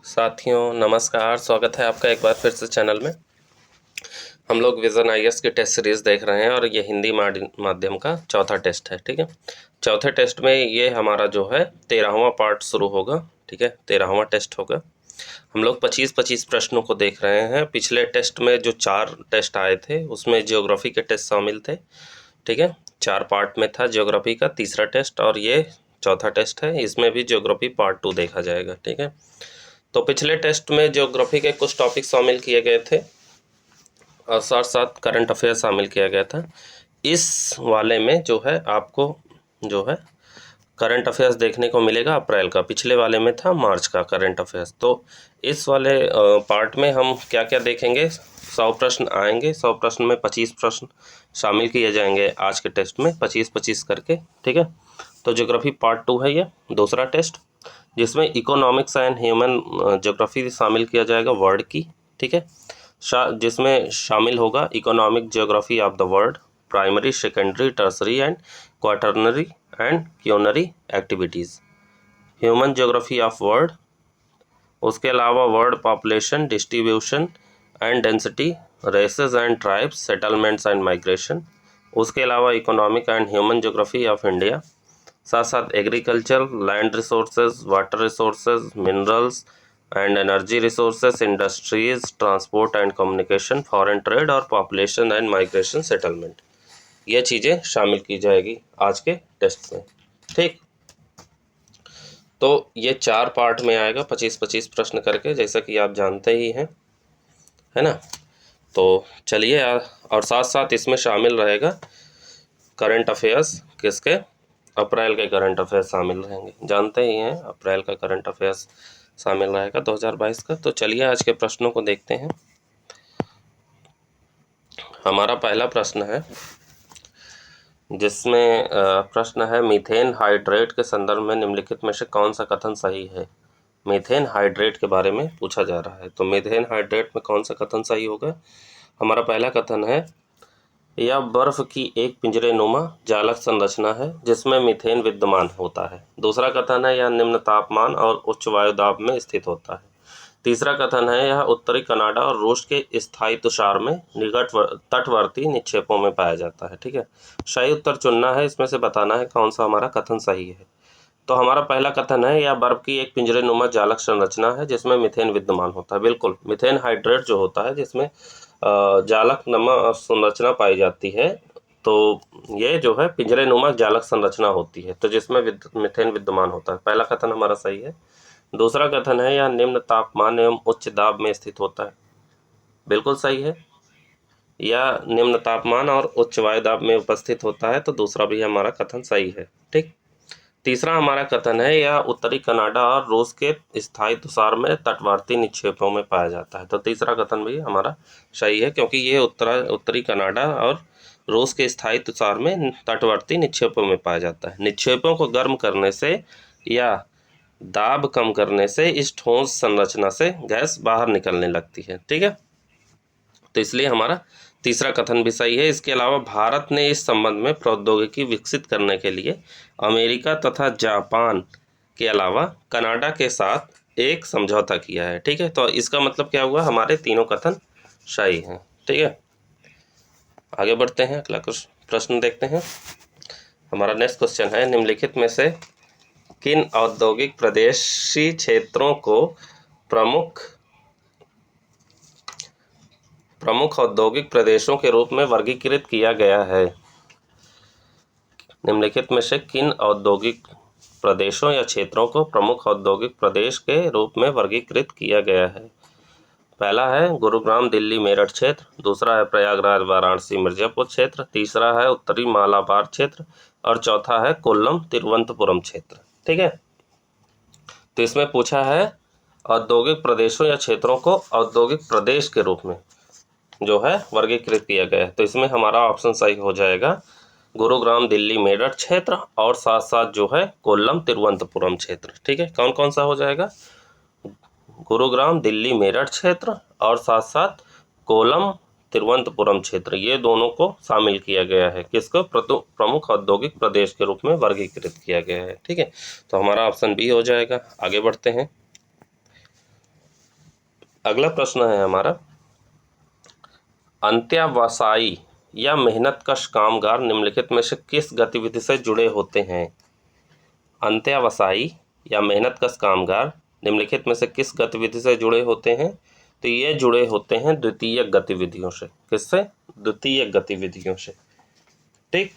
साथियों नमस्कार, स्वागत है आपका एक बार फिर से चैनल में। हम लोग विज़न आईएएस की टेस्ट सीरीज़ देख रहे हैं और ये हिंदी माध्यम का चौथा टेस्ट है। ठीक है, चौथे टेस्ट में ये हमारा जो है 13वां पार्ट शुरू होगा। ठीक है, 13वां टेस्ट होगा। हम लोग 25-25 प्रश्नों को देख रहे हैं। पिछले टेस्ट में जो 4 टेस्ट आए थे उसमें ज्योग्राफी के टेस्ट शामिल थे। ठीक है, 4 पार्ट में था ज्योग्राफी का तीसरा टेस्ट और ये चौथा टेस्ट है। इसमें भी ज्योग्राफी पार्ट 2 देखा जाएगा। ठीक है, तो पिछले टेस्ट में ज्योग्राफी के कुछ टॉपिक शामिल किए गए थे और साथ साथ करंट अफेयर शामिल किया गया था। इस वाले में जो है आपको जो है करंट अफेयर्स देखने को मिलेगा अप्रैल का। पिछले वाले में था मार्च का करंट अफेयर्स। तो इस वाले पार्ट में हम क्या क्या देखेंगे, 100 प्रश्न आएंगे। 100 प्रश्न में 25 प्रश्न शामिल किए जाएंगे आज के टेस्ट में, 25-25 करके। ठीक है, तो ज्योग्राफी पार्ट 2 है ये दूसरा टेस्ट, जिसमें इकोनॉमिक्स एंड ह्यूमन ज्योग्राफी शामिल किया जाएगा वर्ल्ड की। ठीक है, जिसमें शामिल होगा economic geography of the world, primary, secondary, tertiary and quaternary and quinary activities, human geography of world, उसके अलावा world population distribution and density, races and tribes, settlements and migration, उसके अलावा economic and human geography of India, साथ साथ agriculture, land resources, water resources, minerals and energy resources, industries, transport and communication, foreign trade और population and migration settlement, ये चीज़ें शामिल की जाएगी आज के टेस्ट में। ठीक, तो ये 4 पार्ट में आएगा 25-25 प्रश्न करके, जैसा कि आप जानते ही हैं, है ना। तो चलिए, और साथ साथ इसमें शामिल रहेगा करंट अफेयर्स, किसके, अप्रैल के करंट अफेयर्स शामिल रहेंगे। जानते ही हैं अप्रैल का करंट अफेयर्स शामिल रहेगा 2022 का। तो चलिए आज के प्रश्नों को देखते हैं। हमारा पहला प्रश्न है, जिसमें प्रश्न है मीथेन हाइड्रेट के संदर्भ में निम्नलिखित में से कौन सा कथन सही है। मीथेन हाइड्रेट के बारे में पूछा जा रहा है, तो मीथेन हाइड्रेट में कौन सा कथन सही होगा। हमारा पहला कथन है, यह बर्फ की एक पिंजरेनुमा जालक संरचना है जिसमें मीथेन विद्यमान होता है। दूसरा कथन है, यह निम्न तापमान और उच्च वायु दाब में स्थित होता है। तीसरा कथन है, यह उत्तरी कनाडा और रूस के स्थायी तुषार में निकट तटवर्ती निक्षेपों में पाया जाता है। ठीक है, सही उत्तर चुनना है, इसमें से बताना है कौन सा हमारा कथन सही है। तो हमारा पहला कथन है, यह बर्फ की एक पिंजरेनुमा जालक संरचना है जिसमें मीथेन विद्यमान होता है। बिल्कुल, मीथेन हाइड्रेट जो होता है जिसमें जालक नमा संरचना पाई जाती है, तो ये जो है पिंजरेनुमा जालक संरचना होती है, तो जिसमें मीथेन विद्यमान होता है। पहला कथन हमारा सही है। दूसरा कथन है, यह निम्न तापमान एवं उच्च दाब में स्थित होता है। बिल्कुल सही है, यह निम्न तापमान और उच्च वायु दाब में उपस्थित होता है, तो दूसरा भी हमारा कथन सही है। ठीक, तीसरा हमारा कथन है, यह उत्तरी कनाडा और रूस के स्थायी तुषार में तटवर्ती निक्षेपों में पाया जाता है, तो तीसरा कथन भी हमारा सही है, क्योंकि ये उत्तरी कनाडा और रूस के स्थायी तुषार में तटवर्ती निक्षेपों में पाया जाता है। निक्षेपों को गर्म करने से या दाब कम करने से इस ठोस संरचना से गैस बाहर निकलने लगती है। ठीक है, तो इसलिए हमारा तीसरा कथन भी सही है। इसके अलावा भारत ने इस संबंध में प्रौद्योगिकी विकसित करने के लिए अमेरिका तथा जापान के अलावा कनाडा के साथ एक समझौता किया है। ठीक है, तो इसका मतलब क्या हुआ, हमारे तीनों कथन सही हैं। ठीक है, आगे बढ़ते हैं, अगला कुछ प्रश्न देखते हैं। हमारा नेक्स्ट क्वेश्चन है, निम्नलिखित में से किन औद्योगिक प्रदेशी क्षेत्रों को प्रमुख औद्योगिक प्रदेशों के रूप में वर्गीकृत किया गया है। निम्नलिखित में से किन औद्योगिक प्रदेशों या क्षेत्रों को प्रमुख औद्योगिक प्रदेश के रूप में वर्गीकृत किया गया है। पहला है गुरुग्राम दिल्ली मेरठ क्षेत्र, दूसरा है प्रयागराज वाराणसी मिर्जापुर क्षेत्र, तीसरा है उत्तरी मालाबार क्षेत्र और चौथा है कोल्लम तिरुवनंतपुरम क्षेत्र। ठीक है, तो इसमें पूछा है औद्योगिक प्रदेशों या क्षेत्रों को औद्योगिक प्रदेश के रूप में जो है वर्गीकृत किया गया है, तो इसमें हमारा ऑप्शन सही हो जाएगा गुरुग्राम दिल्ली मेरठ क्षेत्र और साथ साथ जो है कोल्लम तिरुवनंतपुरम क्षेत्र। ठीक है, कौन कौन सा हो जाएगा, गुरुग्राम दिल्ली मेरठ क्षेत्र और साथ साथ कोल्लम तिरुवनंतपुरम क्षेत्र, ये दोनों को शामिल किया गया है, किसको, प्रमुख औद्योगिक प्रदेश के रूप में वर्गीकृत किया गया है। ठीक है, तो हमारा ऑप्शन बी हो जाएगा। आगे बढ़ते हैं। अगला प्रश्न है हमारा, अंत्यावसायी या मेहनतकश कामगार निम्नलिखित में से किस गतिविधि से जुड़े होते हैं? अंत्यावसायी या मेहनतकश कामगार निम्नलिखित में से किस गतिविधि से जुड़े होते हैं? तो ये जुड़े होते हैं द्वितीयक गतिविधियों से। किससे? द्वितीयक गतिविधियों से। ठीक,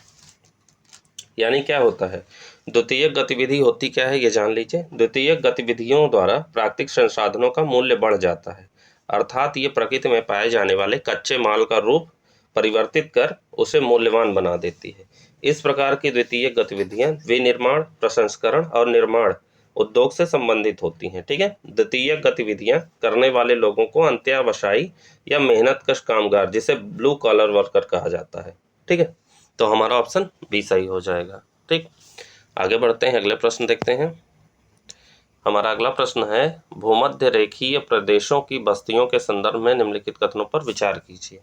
यानी क्या होता है? द्वितीयक गतिविधि होती क्या है ये जान लीजिए। द्वितीयक गतिविधियों द्वारा प्राकृतिक संसाधनों का मूल्य बढ़ जाता है, अर्थात ये प्रकृति में पाए जाने वाले कच्चे माल का रूप परिवर्तित कर उसे मूल्यवान बना देती है। इस प्रकार की द्वितीयक गतिविधियां विनिर्माण, प्रसंस्करण और निर्माण उद्योग से संबंधित होती हैं। ठीक है, द्वितीयक गतिविधियां करने वाले लोगों को अंत्यावसायी या मेहनतकश कामगार, जिसे ब्लू कॉलर वर्कर कहा जाता है। ठीक है, तो हमारा ऑप्शन बी सही हो जाएगा। ठीक, आगे बढ़ते हैं, अगले प्रश्न देखते हैं। हमारा अगला प्रश्न है, भूमध्य रेखीय प्रदेशों की बस्तियों के संदर्भ में निम्नलिखित कथनों पर विचार कीजिए।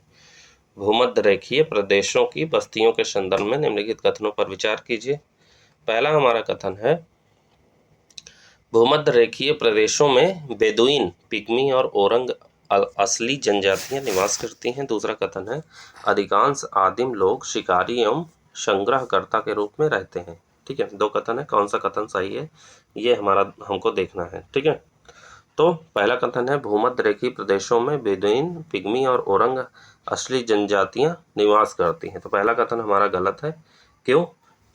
भूमध्य रेखीय प्रदेशों की बस्तियों के संदर्भ में निम्नलिखित कथनों पर विचार कीजिए। पहला हमारा कथन है, भूमध्य रेखीय प्रदेशों में बेदुइन, पिग्मी और ओरंग असली जनजातियां निवास करती हैं। दूसरा कथन है, अधिकांश आदिम लोग शिकारी एवं संग्रहकर्ता के रूप में रहते हैं। ठीक है, दो कथन है, कौन सा कथन सही है ये हमको देखना है। ठीक है, तो पहला कथन है, भूमध्य रेखीय प्रदेशों में बेदुइन, पिग्मी और ओरंग असली जनजातियां निवास करती हैं। तो पहला कथन हमारा गलत है। क्यों?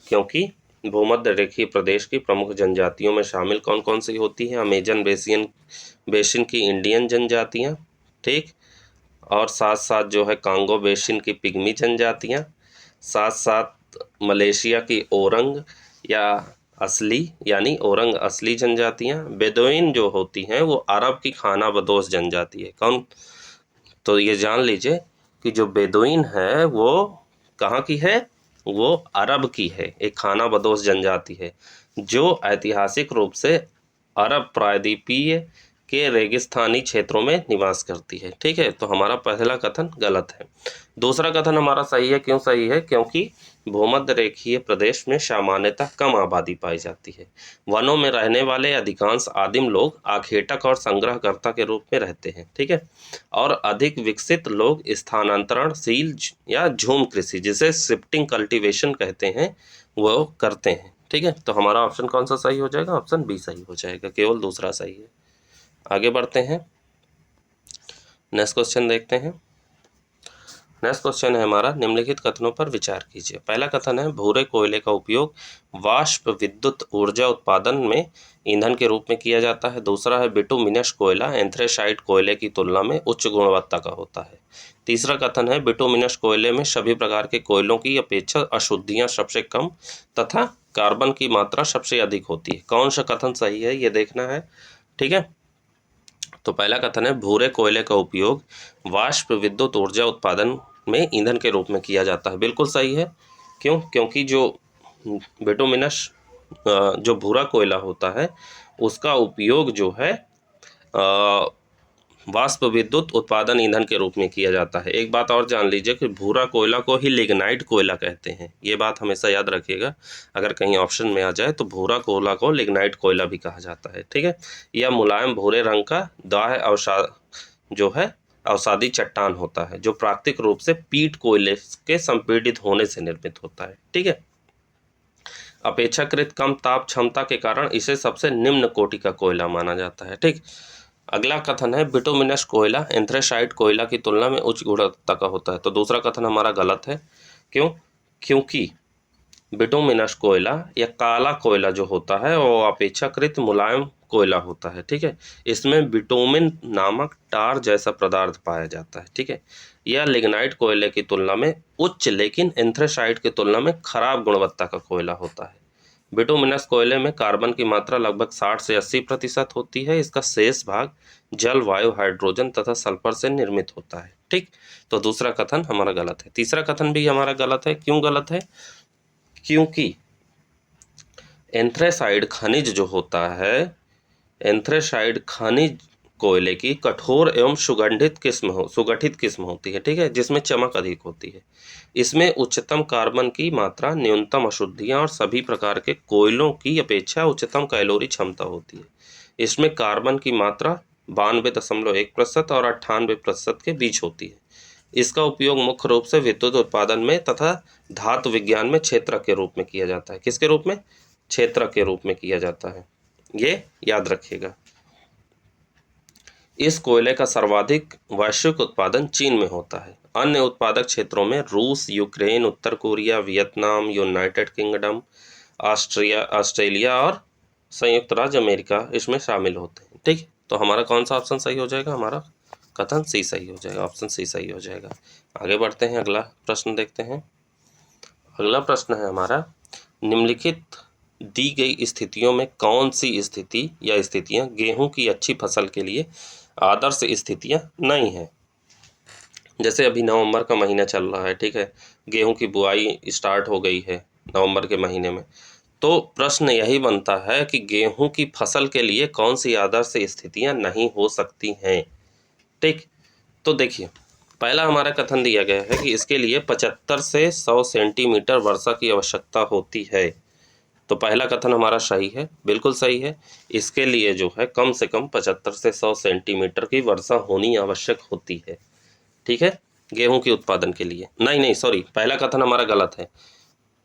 क्योंकि भूमध्य रेखीय प्रदेश की प्रमुख जनजातियों में शामिल कौन कौन सी होती हैं? अमेजन बेसिन की इंडियन जनजातियां, ठीक, और साथ साथ जो है कांगो बेसिन की पिग्मी जनजातियां, साथ साथ मलेशिया की ओरंग या असली यानी ओरंग असली जनजातियां। बेदुइन जो होती हैं वो अरब की खाना बदोश जनजाति है। कौन? तो ये जान लीजिए कि जो बेदुइन है वो कहाँ की है? वो अरब की है, एक खाना बदोश जनजाति है जो ऐतिहासिक रूप से अरब प्रायद्वीपीय के रेगिस्तानी क्षेत्रों में निवास करती है। ठीक है, तो हमारा पहला कथन गलत है। दूसरा कथन हमारा सही है। क्यों सही है? क्योंकि भूमध्य रेखीय प्रदेश में सामान्यतः कम आबादी पाई जाती है। वनों में रहने वाले अधिकांश आदिम लोग आखेटक और संग्रहकर्ता के रूप में रहते हैं। ठीक है, और अधिक विकसित लोग स्थानांतरणशील या झूम कृषि, जिसे शिफ्टिंग कल्टीवेशन कहते हैं, वो करते हैं। ठीक है, तो हमारा ऑप्शन कौन सा सही हो जाएगा? ऑप्शन बी सही हो जाएगा, केवल दूसरा सही है। आगे बढ़ते हैं, नेक्स्ट क्वेश्चन देखते हैं। नेक्स्ट क्वेश्चन है हमारा, निम्नलिखित कथनों पर विचार कीजिए। पहला कथन है, भूरे कोयले का उपयोग वाष्प विद्युत ऊर्जा उत्पादन में ईंधन के रूप में किया जाता है। दूसरा है, बिटुमिनस कोयला एंथ्रेसाइट कोयले की तुलना में उच्च गुणवत्ता का होता है। तीसरा कथन है, बिटुमिनस कोयले में सभी प्रकार के कोयलों की अपेक्षा अशुद्धियां सबसे कम तथा कार्बन की मात्रा सबसे अधिक होती है। कौन सा कथन सही है ये देखना है। ठीक है, तो पहला कथन है, भूरे कोयले का उपयोग वाष्प विद्युत ऊर्जा उत्पादन में ईंधन के रूप में किया जाता है। बिल्कुल सही है। क्यों? क्योंकि जो बिटुमिनस जो भूरा कोयला होता है उसका उपयोग जो है वाष्प विद्युत उत्पादन ईंधन के रूप में किया जाता है। एक बात और जान लीजिए कि भूरा कोयला को ही लिग्नाइट कोयला कहते हैं। ये बात हमेशा याद रखिएगा, अगर कहीं ऑप्शन में आ जाए तो भूरा कोयला को लिग्नाइट कोयला भी कहा जाता है। ठीक है, यह मुलायम भूरे रंग का दाह जो है अवसादी चट्टान होता है, जो प्राकृतिक रूप से पीट कोयले के संपीड़ित होने से निर्मित होता है। ठीक है, अपेक्षाकृत कम ताप क्षमता के कारण इसे सबसे निम्न कोटि का कोयला माना जाता है। ठीक, अगला कथन है, बिटुमिनस कोयला एंथ्रेसाइट कोयला की तुलना में उच्च गुणवत्ता का होता है। तो दूसरा कथन हमारा गलत है। क्यों? क्योंकि बिटुमिनस कोयला या काला कोयला जो होता है वो अपेक्षाकृत मुलायम कोयला होता है। ठीक है, इसमें बिटुमिन नामक टार जैसा पदार्थ पाया जाता है। ठीक है, यह लिग्नाइट कोयले की तुलना में उच्च लेकिन एंथ्रेसाइट की तुलना में खराब गुणवत्ता का कोयला होता है। बिटुमिनस कोयले में कार्बन की मात्रा लगभग 60 से 80% होती है। इसका शेष भाग जल, वायु, हाइड्रोजन तथा सल्फर से निर्मित होता है। ठीक, तो दूसरा कथन हमारा गलत है। तीसरा कथन भी हमारा गलत है। क्यों गलत है? क्योंकि एंथ्रेसाइड खनिज जो होता है, एंथ्रेसाइड खनिज कोयले की कठोर एवं सुगठित किस्म होती है। ठीक है, जिसमें चमक अधिक होती है। इसमें उच्चतम कार्बन की मात्रा, न्यूनतम अशुद्धियां और सभी प्रकार के कोयलों की अपेक्षा उच्चतम कैलोरी क्षमता होती है। इसमें कार्बन की मात्रा 92.1% और 98% के बीच होती है। इसका उपयोग मुख्य रूप से विद्युत उत्पादन में तथा धातु विज्ञान में क्षेत्रक के रूप में किया जाता है। किसके रूप में? क्षेत्रक के रूप में किया जाता है, ये याद रखिएगा। इस कोयले का सर्वाधिक वैश्विक उत्पादन चीन में होता है। अन्य उत्पादक क्षेत्रों में रूस, यूक्रेन, उत्तर Korea, Vietnam, United Kingdom, Australia और संयुक्त राज्य अमेरिका इसमें शामिल होते हैं। ठीक, तो हमारा कौन सा ऑप्शन सही हो जाएगा? हमारा कथन सी सही हो जाएगा, ऑप्शन सी सही हो जाएगा। आगे बढ़ते हैं, अगला प्रश्न देखते हैं। अगला प्रश्न है हमारा, निम्नलिखित दी गई स्थितियों में कौन सी स्थिति या स्थितियां गेहूं की अच्छी फसल के लिए आदर्श स्थितियां नहीं हैं। जैसे अभी नवंबर का महीना चल रहा है, ठीक है, गेहूं की बुआई स्टार्ट हो गई है नवंबर के महीने में, तो प्रश्न यही बनता है कि गेहूं की फसल के लिए कौन सी आदर्श स्थितियां नहीं हो सकती हैं। ठीक, तो देखिए, पहला हमारा कथन दिया गया है कि इसके लिए 75 से 100 सेंटीमीटर वर्षा की आवश्यकता होती है। तो पहला कथन हमारा सही है, बिल्कुल सही है। इसके लिए जो है कम से कम 75 से 100 सेंटीमीटर की वर्षा होनी आवश्यक होती है। ठीक है, गेहूं के उत्पादन के लिए। नहीं सॉरी, पहला कथन हमारा गलत है,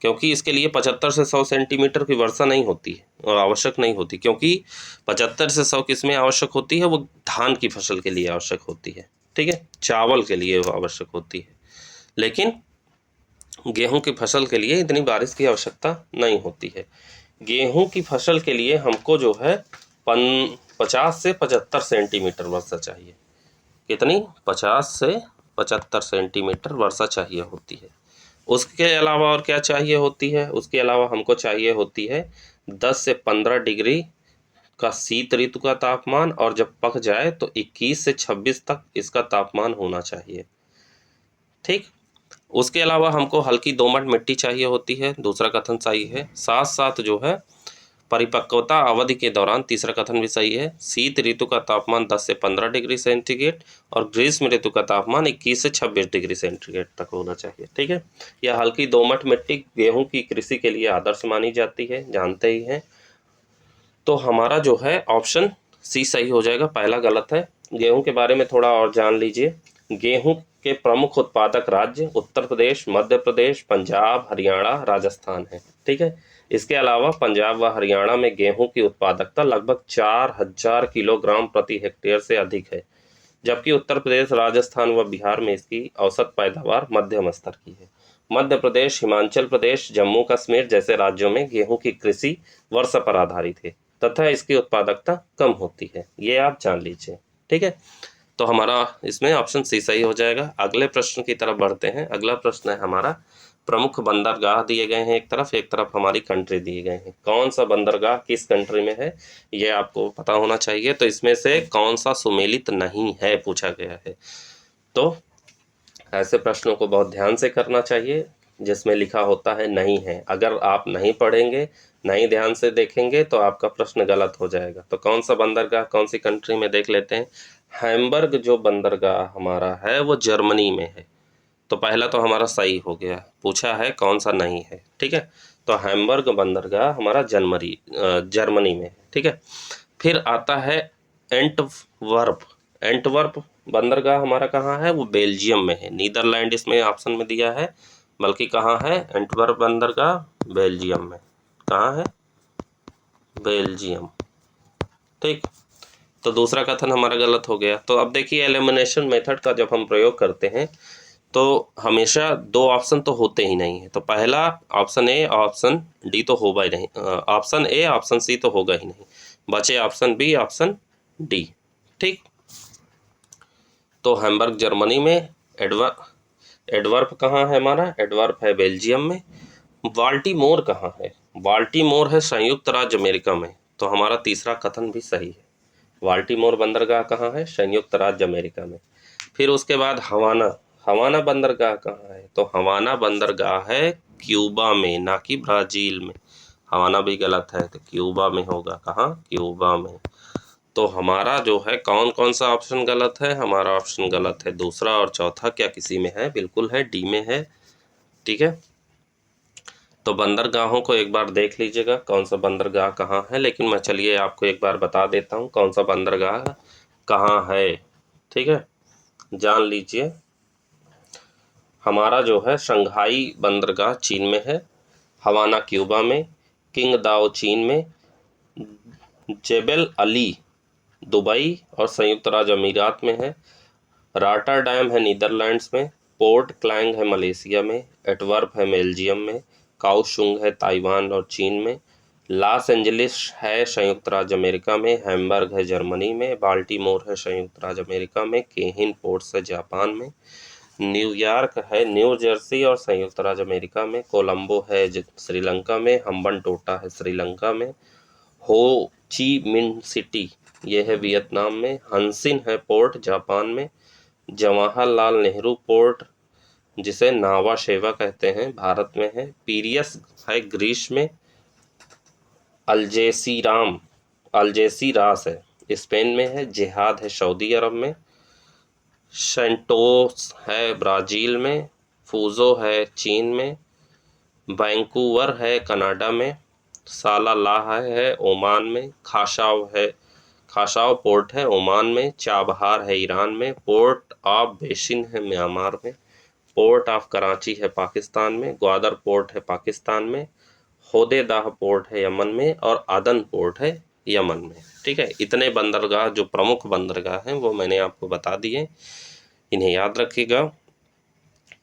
क्योंकि इसके लिए 75 से 100 सेंटीमीटर की वर्षा नहीं होती है और आवश्यक नहीं होती, क्योंकि 75 से 100 किसमें आवश्यक होती है? वो धान की फसल के लिए आवश्यक होती है। ठीक है, चावल के लिए वो आवश्यक होती है, लेकिन गेहूं की फसल के लिए इतनी बारिश की आवश्यकता नहीं होती है। गेहूं की फसल के लिए हमको जो है 50 से 75 सेंटीमीटर वर्षा चाहिए। कितनी? 50 से 75 सेंटीमीटर वर्षा चाहिए होती है। उसके अलावा और क्या चाहिए होती है? उसके अलावा हमको चाहिए होती है 10 से 15 डिग्री का शीत ऋतु का तापमान, और जब पक जाए तो 21 से 26 तक इसका तापमान होना चाहिए। ठीक, उसके अलावा हमको हल्की दोमट मिट्टी चाहिए होती है, दूसरा कथन सही है। साथ साथ जो है परिपक्वता अवधि के दौरान, तीसरा कथन भी सही है, शीत ऋतु का तापमान 10 से 15 डिग्री सेंटीग्रेड और ग्रीष्म ऋतु का तापमान 21 से 26 डिग्री सेंटीग्रेड तक होना चाहिए। ठीक है, यह हल्की दोमट मिट्टी गेहूं की कृषि के लिए आदर्श मानी जाती है, जानते ही हैं। तो हमारा जो है ऑप्शन सी सही हो जाएगा, पहला गलत है। गेहूं के बारे में थोड़ा और जान लीजिए। गेहूं के प्रमुख उत्पादक राज्य उत्तर प्रदेश, मध्य प्रदेश, पंजाब, हरियाणा, राजस्थान है। ठीक है, इसके अलावा पंजाब व हरियाणा में गेहूं की उत्पादकता लगभग 4000 किलोग्राम प्रति हेक्टेयर से अधिक है, जबकि उत्तर प्रदेश, राजस्थान व बिहार में इसकी औसत पैदावार मध्यम स्तर की है। मध्य प्रदेश, हिमाचल प्रदेश, जम्मू कश्मीर जैसे राज्यों में गेहूं की कृषि वर्षा पर आधारित है तथा इसकी उत्पादकता कम होती है, ये आप जान लीजिए। ठीक है, तो हमारा इसमें ऑप्शन सी सही हो जाएगा। अगले प्रश्न की तरफ बढ़ते हैं। अगला प्रश्न है हमारा, प्रमुख बंदरगाह दिए गए हैं, एक तरफ हमारी कंट्री दिए गए हैं। कौन सा बंदरगाह किस कंट्री में है, ये आपको पता होना चाहिए। तो इसमें से कौन सा सुमेलित नहीं है पूछा गया है। तो ऐसे प्रश्नों को बहुत ध्यान से करना चाहिए जिसमें लिखा होता है नहीं है। अगर आप नहीं पढ़ेंगे, नहीं ध्यान से देखेंगे, तो आपका प्रश्न गलत हो जाएगा। तो कौन सा बंदरगाह कौन सी कंट्री में, देख लेते हैं। हैम्बर्ग जो बंदरगाह हमारा है वो जर्मनी में है। तो पहला तो हमारा सही हो गया, पूछा है कौन सा नहीं है। ठीक है, तो हैम्बर्ग बंदरगाह हमारा जर्मनी में है। ठीक है, फिर आता है एंटवर्प। एंटवर्प बंदरगाह हमारा कहाँ है? वो बेल्जियम में है, नीदरलैंड इसमें ऑप्शन में दिया है, बल्कि कहाँ है? एंटवर्प बंदरगाह बेल्जियम में। कहाँ है? बेल्जियम। ठीक, तो दूसरा कथन हमारा गलत हो गया। तो अब देखिए, एलिमिनेशन मेथड का जब हम प्रयोग करते हैं तो हमेशा दो ऑप्शन तो होते ही नहीं है। तो पहला ऑप्शन ए, ऑप्शन डी तो होगा ही नहीं, ऑप्शन ए, ऑप्शन सी तो होगा ही नहीं, बचे ऑप्शन बी, ऑप्शन डी। ठीक, तो हैम्बर्ग जर्मनी में, एडवर्प कहाँ है हमारा? एडवर्प है बेल्जियम में। बाल्टीमोर कहाँ है? बाल्टीमोर है संयुक्त राज्य अमेरिका में। तो हमारा तीसरा कथन भी सही है, बाल्टीमोर बंदरगाह कहाँ है? संयुक्त राज्य अमेरिका में। फिर उसके बाद हवाना, हवाना बंदरगाह कहाँ है? तो हवाना बंदरगाह है क्यूबा में, ना कि ब्राज़ील में। हवाना भी गलत है, तो क्यूबा में होगा। कहाँ? क्यूबा में। तो हमारा जो है कौन कौन सा ऑप्शन गलत है? हमारा ऑप्शन गलत है दूसरा और चौथा। क्या किसी में है? बिल्कुल है, डी में है। ठीक है, तो बंदरगाहों को एक बार देख लीजिएगा कौन सा बंदरगाह कहाँ है। लेकिन मैं चलिए आपको एक बार बता देता हूँ कौन सा बंदरगाह कहाँ है, ठीक है, जान लीजिए। हमारा जो है शंघाई बंदरगाह चीन में है, हवाना क्यूबा में, किंगदाओ चीन में, जेबल अली दुबई और संयुक्त राज्य अमीरात में है, रॉटरडैम है नीदरलैंड्स में, पोर्ट क्लैंग है मलेशिया में, एंटवर्प है बेल्जियम में, काओशुंग है ताइवान और चीन में, लॉस एंजलिस है संयुक्त राज्य अमेरिका में, हैम्बर्ग है जर्मनी में, बाल्टीमोर है संयुक्त राज्य अमेरिका में, केहिन पोर्ट्स है जापान में, न्यूयॉर्क है न्यू जर्सी और संयुक्त राज्य अमेरिका में, कोलंबो है श्रीलंका में, हम्बनटोटा है श्रीलंका में, हो ची मिन सिटी ये है वियतनाम में, हंसिन है पोर्ट जापान में, जवाहरलाल नेहरू पोर्ट जिसे नावा शेवा कहते हैं भारत में है, पीरियस है ग्रीस में, अल्जेसीरास है स्पेन में है, जिहाद है सऊदी अरब में, सेंटोस है ब्राज़ील में, फूजो है चीन में, वैंकूवर है कनाडा में, सालालाह है ओमान में, खाशाव पोर्ट है ओमान में, चाबहार है ईरान में, पोर्ट ऑफ बेसिन है म्यांमार में, पोर्ट ऑफ कराची है पाकिस्तान में, ग्वादर पोर्ट है पाकिस्तान में, होदेदाह पोर्ट है यमन में और आदन पोर्ट है यमन में। ठीक है, इतने बंदरगाह जो प्रमुख बंदरगाह हैं वो मैंने आपको बता दिए, इन्हें याद रखिएगा,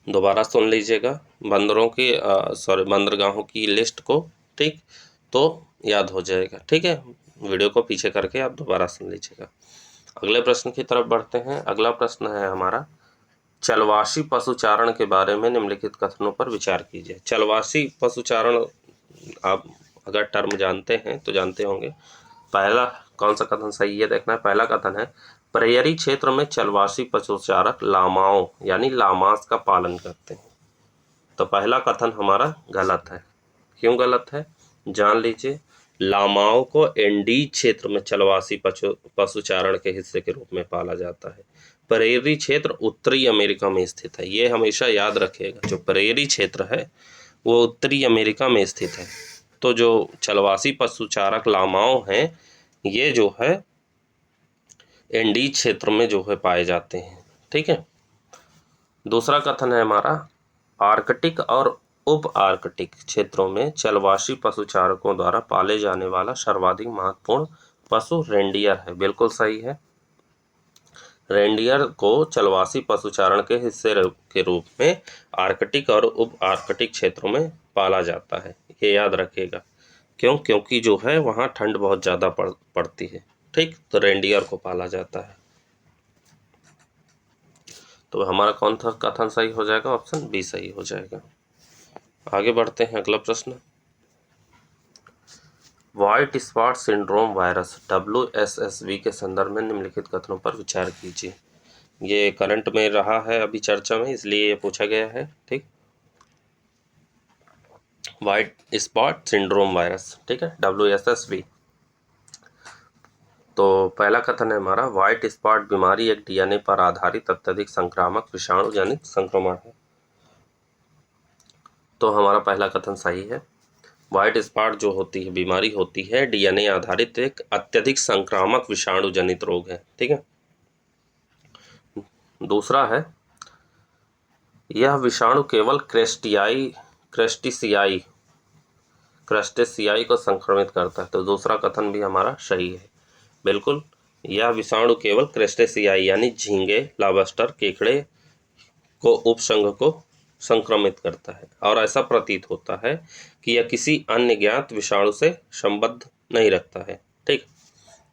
दोबारा सुन लीजिएगा बंदरगाहों की लिस्ट को, ठीक, तो याद हो जाएगा। ठीक है, वीडियो को पीछे करके आप दोबारा सुन लीजिएगा। अगले प्रश्न की तरफ बढ़ते हैं। अगला प्रश्न है हमारा, चलवासी पशुचारण के बारे में निम्नलिखित कथनों पर विचार कीजिए। चलवासी पशुचारण आप अगर टर्म जानते हैं तो जानते होंगे। पहला कौन सा कथन सही है देखना है। पहला कथन है, प्रेयरी क्षेत्र में चलवासी पशुचारक लामाओं यानी लामास का पालन करते हैं। तो पहला कथन हमारा गलत है। क्यों गलत है, जान लीजिए। लामाओं को एंडीज क्षेत्र में चलवासी पशुचारण के हिस्से के रूप में पाला जाता है। प्रेयरी क्षेत्र उत्तरी अमेरिका में स्थित है, ये हमेशा याद रखिएगा। जो प्रेयरी क्षेत्र है वो उत्तरी अमेरिका में स्थित है। तो जो चलवासी पशुचारक लामाओं हैं ये जो है एंडीज क्षेत्र में जो है पाए जाते हैं। ठीक है, दूसरा कथन है हमारा, आर्कटिक और उप आर्कटिक क्षेत्रों में चलवासी पशुचारकों द्वारा पाले जाने वाला सर्वाधिक महत्वपूर्ण पशु रेंडियर है। बिल्कुल सही है, रेंडियर को चलवासी पशुचारण के हिस्से के रूप में आर्कटिक और उप आर्कटिक क्षेत्रों में पाला जाता है, ये याद रखिएगा। क्यों, क्योंकि जो है वहाँ ठंड बहुत ज़्यादा पड़ती है। ठीक, तो रेंडियर को पाला जाता है। तो हमारा कौन सा कथन सही हो जाएगा, ऑप्शन बी सही हो जाएगा। आगे बढ़ते हैं, अगला प्रश्न, white spot syndrome virus WSSV के संदर्भ में निम्नलिखित कथनों पर विचार कीजिए। ये करंट में रहा है अभी चर्चा में, इसलिए ये पूछा गया है। ठीक, व्हाइट स्पॉट सिंड्रोम वायरस, ठीक है, WSSV। तो पहला कथन है हमारा, व्हाइट स्पॉट बीमारी एक DNA पर आधारित अत्यधिक संक्रामक विषाणु जनित संक्रमण है। तो हमारा पहला कथन सही है। व्हाइट स्पॉट जो होती है बीमारी होती है DNA आधारित एक अत्यधिक संक्रामक विषाणु जनित रोग है। ठीक है, दूसरा है, यह विषाणु केवल क्रस्टेसियाई को संक्रमित करता है। तो दूसरा कथन भी हमारा सही है। बिल्कुल, यह विषाणु केवल क्रस्टेसियाई यानी झींगे, लॉबस्टर, केकड़े को उपसंघ को संक्रमित करता है और ऐसा प्रतीत होता है कि यह किसी अन्य ज्ञात विषाणु से संबंध नहीं रखता है। ठीक,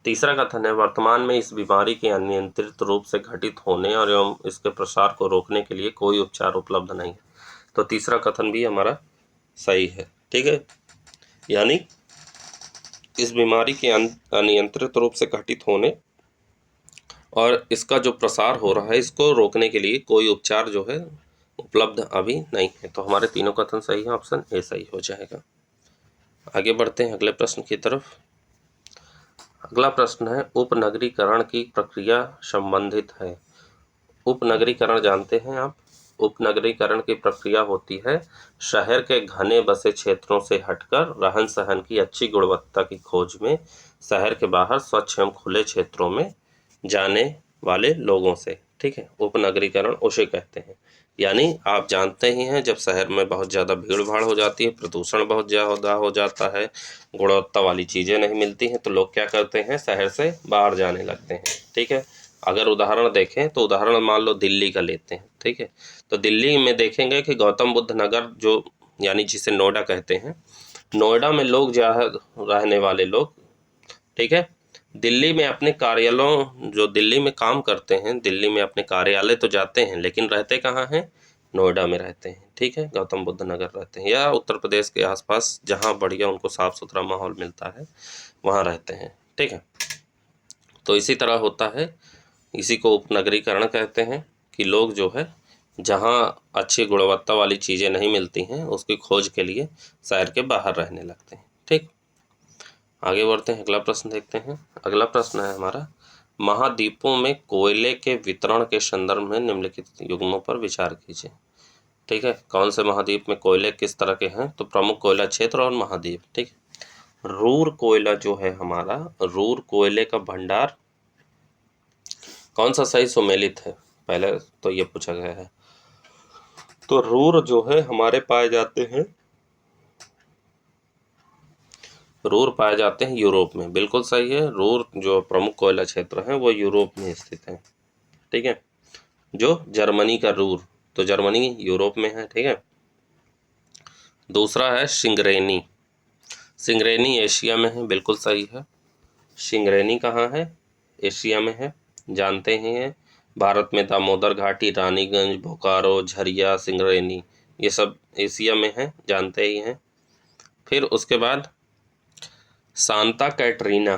तीसरा कथन है, वर्तमान में इस बीमारी के अनियंत्रित रूप से घटित होने और एवं इसके प्रसार को रोकने के लिए कोई उपचार उपलब्ध नहीं है। तो तीसरा कथन भी हमारा सही है। ठीक है, यानी इस बीमारी के अनियंत्रित रूप से घटित होने और इसका जो प्रसार हो रहा है इसको रोकने के लिए कोई उपचार जो है उपलब्ध अभी नहीं है। तो हमारे तीनों कथन सही है, ऑप्शन ए सही हो जाएगा। आगे बढ़ते हैं अगले प्रश्न की तरफ। अगला प्रश्न है, उपनगरीकरण की प्रक्रिया संबंधित है। उपनगरीकरण जानते हैं आप? उपनगरीकरण की प्रक्रिया होती है शहर के घने बसे क्षेत्रों से हटकर रहन सहन की अच्छी गुणवत्ता की खोज में शहर के बाहर स्वच्छ एवं खुले क्षेत्रों में जाने वाले लोगों से, ठीक है। उपनगरीकरण उसे कहते हैं। यानी आप जानते ही हैं, जब शहर में बहुत ज़्यादा भीड़ भाड़ हो जाती है, प्रदूषण बहुत ज़्यादा हो जाता है, गुणवत्ता वाली चीज़ें नहीं मिलती हैं, तो लोग क्या करते हैं, शहर से बाहर जाने लगते हैं, ठीक है। अगर उदाहरण देखें तो उदाहरण मान लो दिल्ली का लेते हैं, ठीक है। तो दिल्ली में देखेंगे कि गौतम बुद्ध नगर जो, यानी जिसे नोएडा कहते हैं, नोएडा में लोग रहने वाले लोग, ठीक है, दिल्ली में अपने कार्यालयों, जो दिल्ली में काम करते हैं, दिल्ली में अपने कार्यालय तो जाते हैं, लेकिन रहते कहाँ हैं, नोएडा में रहते हैं, ठीक है, गौतम बुद्ध नगर रहते हैं, या उत्तर प्रदेश के आसपास जहाँ बढ़िया उनको साफ सुथरा माहौल मिलता है वहाँ रहते हैं, ठीक है। तो इसी तरह होता है, इसी को उपनगरीकरण कहते हैं, कि लोग जो है जहाँ अच्छी गुणवत्ता वाली चीज़ें नहीं मिलती हैं उसकी खोज के लिए शहर के बाहर रहने लगते हैं, ठीक। आगे बढ़ते हैं, अगला प्रश्न देखते हैं। अगला प्रश्न है हमारा, महाद्वीपों में कोयले के वितरण के संदर्भ में निम्नलिखित युग्मों पर विचार कीजिए, ठीक है। कौन से महाद्वीप में कोयले किस तरह के हैं, तो प्रमुख कोयला क्षेत्र और महाद्वीप, ठीक। रूर कोयला जो है हमारा, रूर कोयले का भंडार कौन सा सही सुमेलित है, पहले तो ये पूछा गया है। तो रूर जो है हमारे पाए जाते हैं, रूर पाए जाते हैं यूरोप में, बिल्कुल सही है। रूर जो प्रमुख कोयला क्षेत्र है वो यूरोप में स्थित है, ठीक है। जो जर्मनी का रूर, तो जर्मनी यूरोप में है, ठीक है। दूसरा है सिंगरेनी, सिंगरेनी एशिया में है, बिल्कुल सही है। सिंगरेनी कहाँ है, एशिया में है, जानते ही हैं। भारत में दामोदर घाटी, रानीगंज, बोकारो, झरिया, सिंगरेनी, ये सब एशिया में है, जानते ही हैं। फिर उसके बाद सांता कैटरीना,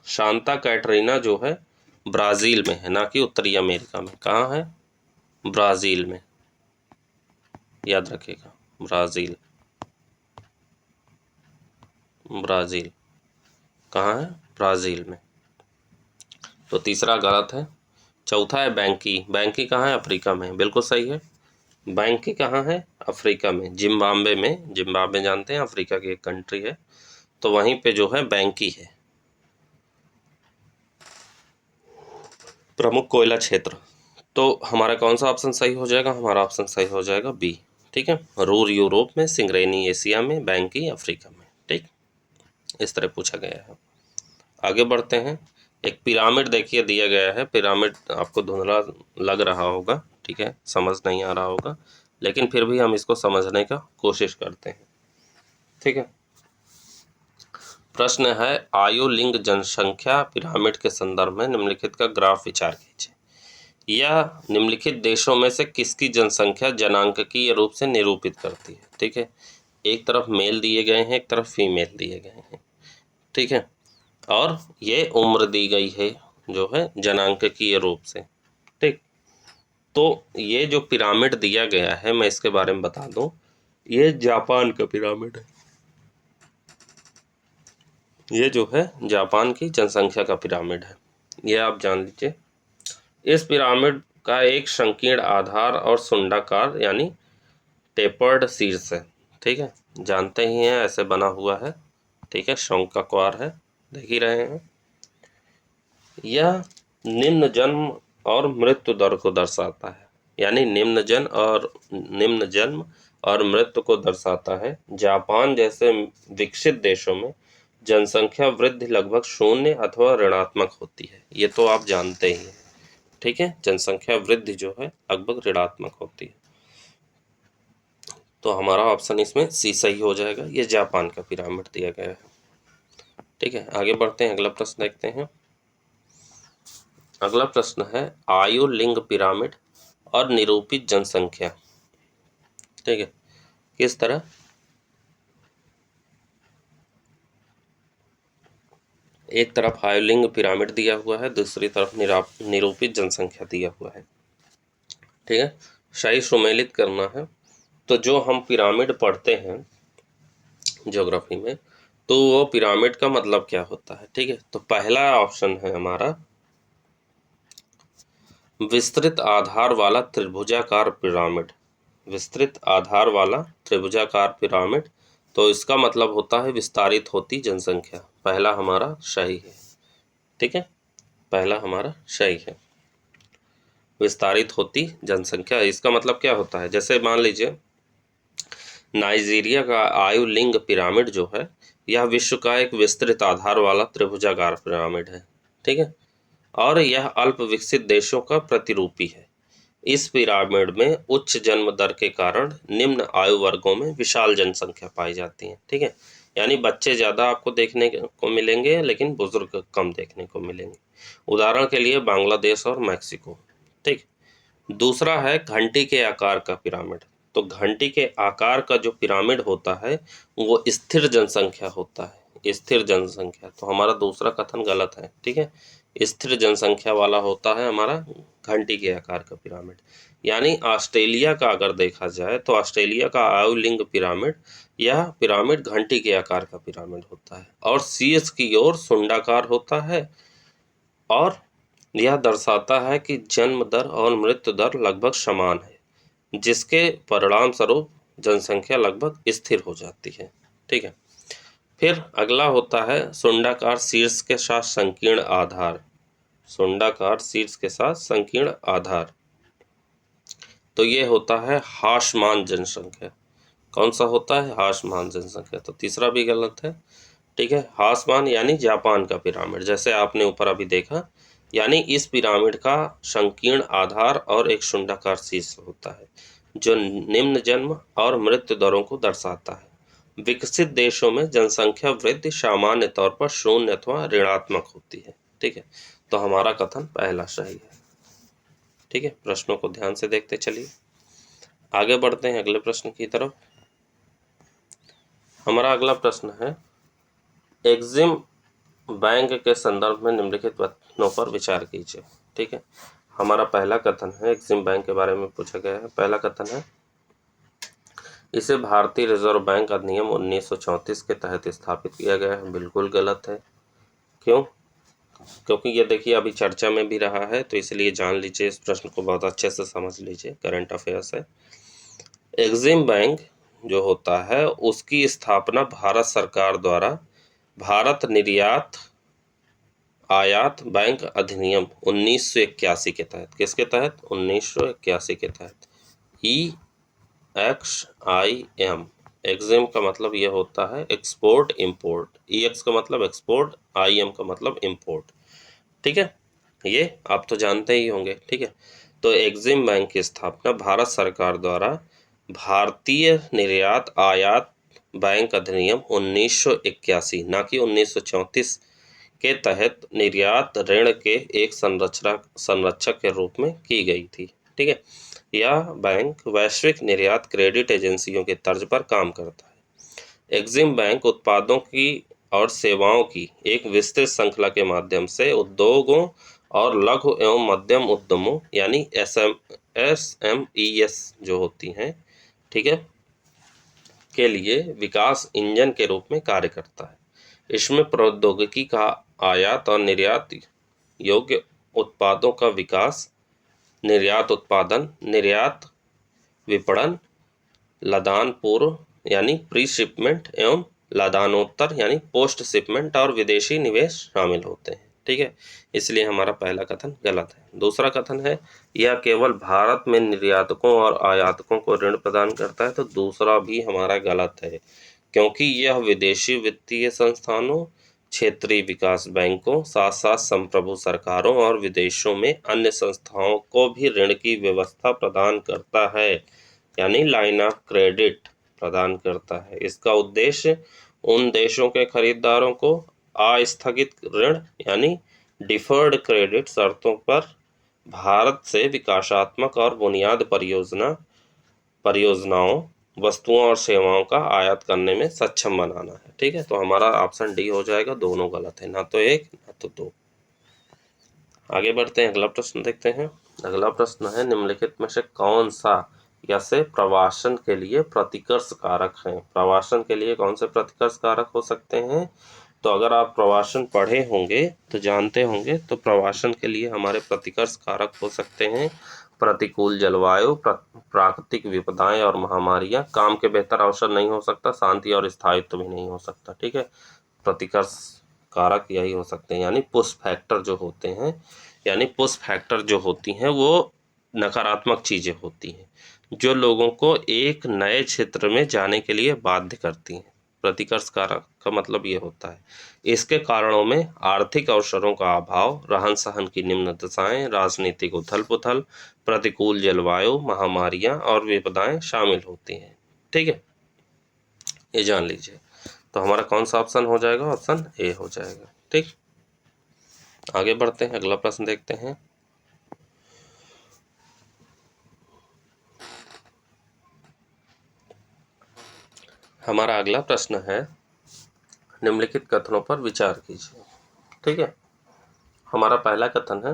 सांता कैटरीना जो है ब्राज़ील में है, ना कि उत्तरी अमेरिका में। कहाँ है, ब्राज़ील में, याद रखिएगा, ब्राज़ील, ब्राज़ील कहाँ है, ब्राज़ील में। तो तीसरा गलत है। चौथा है बैंकी, बैंकी कहाँ है, अफ्रीका में, बिल्कुल सही है। बैंकी कहाँ है, अफ्रीका में, जिम्बाब्वे में, जिम्बाब्वे जानते हैं अफ्रीका की एक कंट्री है, तो वहीं पे जो है बैंकी है। प्रमुख कोयला क्षेत्र, तो हमारा कौन सा ऑप्शन सही हो जाएगा, हमारा ऑप्शन सही हो जाएगा बी, ठीक है। रूर यूरोप में, सिंगरेनी एशिया में, बैंकी अफ्रीका में, ठीक। इस तरह पूछा गया है। आगे बढ़ते हैं। एक पिरामिड देखिए दिया गया है, पिरामिड आपको धुंधला लग रहा होगा, ठीक है, समझ नहीं आ रहा होगा, लेकिन फिर भी हम इसको समझने का कोशिश करते हैं, ठीक है। प्रश्न है, आयु लिंग जनसंख्या पिरामिड के संदर्भ में निम्नलिखित का ग्राफ विचार कीजिए। यह निम्नलिखित देशों में से किसकी जनसंख्या जनांकीय रूप से निरूपित करती है, ठीक है। एक तरफ मेल दिए गए हैं, एक तरफ फीमेल दिए गए हैं, ठीक है, और ये उम्र दी गई है जो है जनांकीय रूप से, ठीक। तो ये जो पिरामिड दिया गया है, मैं इसके बारे में बता दूं, ये जापान का पिरामिड है, ये जो है जापान की जनसंख्या का पिरामिड है, ये आप जान लीजिए। इस पिरामिड का एक संकीर्ण आधार और सुंडाकार यानी टेपर्ड शीर्ष है, ठीक है, जानते ही हैं ऐसे बना हुआ है, ठीक है, शंक्वाकार है, देख ही रहे हैं। यह निम्न जन्म और मृत्यु दर को दर्शाता है, यानी निम्न जन्म और मृत्यु को दर्शाता है। जापान जैसे विकसित देशों में जनसंख्या वृद्धि लगभग शून्य अथवा ऋणात्मक होती है, ये तो आप जानते ही हैं, ठीक है। जनसंख्या वृद्धि जो है लगभग ऋणात्मक होती है, तो हमारा ऑप्शन इसमें सी सही हो जाएगा, ये जापान का पिरामिड दिया गया है, ठीक है। आगे बढ़ते हैं, अगला प्रश्न देखते हैं। अगला प्रश्न है, आयु लिंग पिरामिड और निरूपित जनसंख्या, ठीक है, किस तरह, एक तरफ आयु लिंग पिरामिड दिया हुआ है, दूसरी तरफ निरूपित जनसंख्या दिया हुआ है, ठीक है, सही सुमेलित करना है। तो जो हम पिरामिड पढ़ते हैं ज्योग्राफी में, तो वो पिरामिड का मतलब क्या होता है, ठीक है। तो पहला ऑप्शन है हमारा विस्तृत आधार वाला त्रिभुजाकार पिरामिड, विस्तृत आधार वाला त्रिभुजाकार पिरामिड, तो इसका मतलब होता है विस्तारित होती जनसंख्या, पहला हमारा सही है, ठीक है। पहला हमारा सही है। विस्तारित होती जनसंख्या, इसका मतलब क्या होता है? जैसे मान लीजिए नाइजीरिया का आयु लिंग पिरामिड जो है, यह विश्व का एक विस्तृत आधार वाला त्रिभुजाकार पिरामिड है, ठीक है, और यह अल्प विकसित देशों का प्रतिरूपी है। इस पिरामिड में उच्च जन्म दर के कारण निम्न आयु वर्गों में विशाल जनसंख्या पाई जाती है, ठीक है, यानी बच्चे ज़्यादा आपको देखने को मिलेंगे लेकिन बुजुर्ग कम देखने को मिलेंगे। उदाहरण के लिए बांग्लादेश और मैक्सिको, ठीक। दूसरा है घंटी के आकार का पिरामिड। तो घंटी के आकार का जो पिरामिड होता है वो स्थिर जनसंख्या होता है, स्थिर जनसंख्या। तो हमारा दूसरा कथन गलत है, ठीक है। स्थिर जनसंख्या वाला होता है हमारा घंटी के आकार का पिरामिड। यानी ऑस्ट्रेलिया का अगर देखा जाए तो ऑस्ट्रेलिया का आयु लिंग पिरामिड, यह पिरामिड घंटी के आकार का पिरामिड होता है और शीर्ष की ओर सुंडाकार होता है, और यह दर्शाता है कि जन्म दर और मृत्यु दर लगभग समान है, जिसके परिणाम स्वरूप जनसंख्या लगभग स्थिर हो जाती है, ठीक है। फिर अगला होता है सुंडाकार शीर्ष के साथ संकीर्ण आधार। सुंडाकार शीर्ष के साथ संकीर्ण आधार, तो ये होता है हासमान जनसंख्या। कौन सा होता है? हासमान जनसंख्या। तो तीसरा भी गलत है, ठीक है। हासमान यानी जापान का पिरामिड, जैसे आपने ऊपर अभी देखा, यानी इस पिरामिड का संकीर्ण आधार और एक शुंडाकार शीर्ष होता है जो निम्न जन्म और मृत्यु दरों को दर्शाता है। विकसित देशों में जनसंख्या वृद्धि सामान्य तौर पर शून्य अथवा ऋणात्मक होती है, ठीक है। तो हमारा कथन पहला सही है, ठीक है। प्रश्नों को ध्यान से देखते चलिए, आगे बढ़ते हैं अगले प्रश्न की तरफ। हमारा अगला प्रश्न है एग्जिम बैंक के संदर्भ में निम्नलिखित कथनों पर विचार कीजिए, ठीक है। हमारा पहला कथन है, एग्जिम बैंक के बारे में पूछा गया है। पहला कथन है इसे भारतीय रिजर्व बैंक अधिनियम 1934 के तहत स्थापित किया गया है। बिल्कुल गलत है। क्यों? क्योंकि ये देखिए अभी चर्चा में भी रहा है, तो इसलिए जान लीजिए, इस प्रश्न को बहुत अच्छे से समझ लीजिए, करंट अफेयर्स है। एग्जिम बैंक जो होता है उसकी स्थापना भारत सरकार द्वारा भारत निर्यात आयात बैंक अधिनियम 1981 के तहत, किसके तहत? 1981 के तहत, EXIM। एग्जिम का मतलब ये होता है एक्सपोर्ट इंपोर्ट, EX का मतलब एक्सपोर्ट, IM का मतलब इंपोर्ट, ठीक है। ये आप तो जानते ही होंगे, ठीक है। तो एग्जिम बैंक की स्थापना भारत सरकार द्वारा भारतीय निर्यात आयात बैंक अधिनियम 1981 ना कि 1934 के तहत निर्यात ऋण के एक संरक्षक के रूप में की गई थी, ठीक है। यह बैंक वैश्विक निर्यात क्रेडिट एजेंसियों के तर्ज पर काम करता है। एग्जिम बैंक उत्पादों की और सेवाओं की एक विस्तृत श्रृंखला के माध्यम से उद्योगों और लघु एवं मध्यम उद्यमों यानी SMEs जो होती हैं, ठीक है, के लिए विकास इंजन के रूप में कार्य करता है। इसमें प्रौद्योगिकी का आयात और निर्यात योग्य उत्पादों का विकास, निर्यात उत्पादन, निर्यात विपणन, लदान पूर्व यानी प्री शिपमेंट एवं लदानोत्तर यानी पोस्ट शिपमेंट और विदेशी निवेश शामिल होते हैं, ठीक है। इसलिए हमारा पहला कथन गलत है। दूसरा कथन है यह केवल भारत में निर्यातकों और आयातकों को ऋण प्रदान करता है। तो दूसरा भी हमारा गलत है, क्योंकि यह विदेशी वित्तीय संस्थानों, क्षेत्रीय विकास बैंकों, साथ साथ संप्रभु सरकारों और विदेशों में अन्य संस्थाओं को भी ऋण की व्यवस्था प्रदान करता है, यानी लाइन ऑफ क्रेडिट प्रदान करता है। इसका उद्देश्य उन देशों के खरीदारों को आस्थगित ऋण यानी डिफर्ड क्रेडिट शर्तों पर भारत से विकासात्मक और बुनियाद परियोजनाओं, वस्तुओं और सेवाओं का आयात करने में सक्षम बनाना है, ठीक है। तो हमारा ऑप्शन डी हो जाएगा, दोनों गलत है, ना तो एक ना तो दो। आगे बढ़ते हैं, अगला प्रश्न देखते हैं। अगला प्रश्न है निम्नलिखित में से कौन सा या से प्रवासन के लिए प्रतिकर्ष कारक हैं? प्रवासन के लिए कौन से प्रतिकर्ष कारक हो सकते हैं? तो अगर आप प्रवासन पढ़े होंगे तो जानते होंगे, तो प्रवासन के लिए हमारे प्रतिकर्ष कारक हो सकते हैं प्रतिकूल जलवायु, प्राकृतिक विपदाएं और महामारियां, काम के बेहतर अवसर नहीं हो सकता, शांति और स्थायित्व भी नहीं हो सकता, ठीक है। प्रतिकर्ष कारक यही हो सकते हैं, यानी पुश फैक्टर जो होते हैं, यानी पुश फैक्टर जो होती हैं वो नकारात्मक चीज़ें होती हैं जो लोगों को एक नए क्षेत्र में जाने के लिए बाध्य करती हैं। प्रतिकर्ष कारक का मतलब ये होता है। इसके कारणों में आर्थिक अवसरों का अभाव, रहन सहन की निम्न दशाएं, राजनीतिक उथल पुथल, प्रतिकूल जलवायु, महामारियां और विपदाएं शामिल होती हैं। ठीक है, ये जान लीजिए। तो हमारा कौन सा ऑप्शन हो जाएगा? ऑप्शन ए हो जाएगा। ठीक, आगे बढ़ते हैं, अगला प्रश्न देखते हैं। हमारा अगला प्रश्न है, निम्नलिखित कथनों पर विचार कीजिए। ठीक है, हमारा पहला कथन है,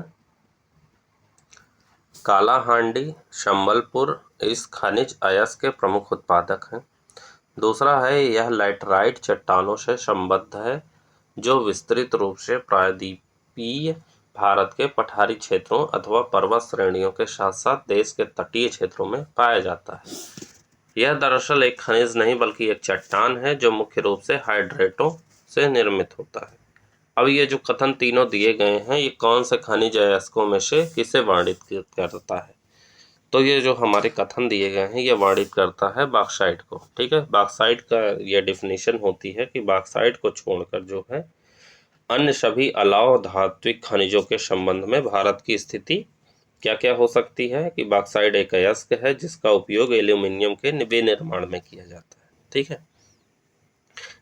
कालाहांडी संबलपुर इस खनिज अयस्क के प्रमुख उत्पादक हैं। दूसरा है, यह लैटराइट चट्टानों से संबद्ध है जो विस्तृत रूप से प्रायद्वीपीय भारत के पठारी क्षेत्रों अथवा पर्वत श्रेणियों के साथ साथ देश के तटीय क्षेत्रों में पाया जाता है। यह दरअसल एक खनिज नहीं बल्कि एक चट्टान है जो मुख्य रूप से हाइड्रेटों से निर्मित होता है। अब ये जो कथन तीनों दिए गए हैं, ये कौन से खनिज अयस्कों में से किसे वर्णित करता है? तो ये जो हमारे कथन दिए गए हैं ये वर्णित करता है बॉक्साइट को। ठीक है, बॉक्साइट का ये डिफिनीशन होती है कि बॉक्साइट को छोड़कर जो है अन्य सभी अलाव धात्विक खनिजों के संबंध में भारत की स्थिति क्या क्या हो सकती है कि बॉक्साइट एक अयस्क है जिसका उपयोग एल्यूमिनियम के विनिर्माण में किया जाता है। ठीक है,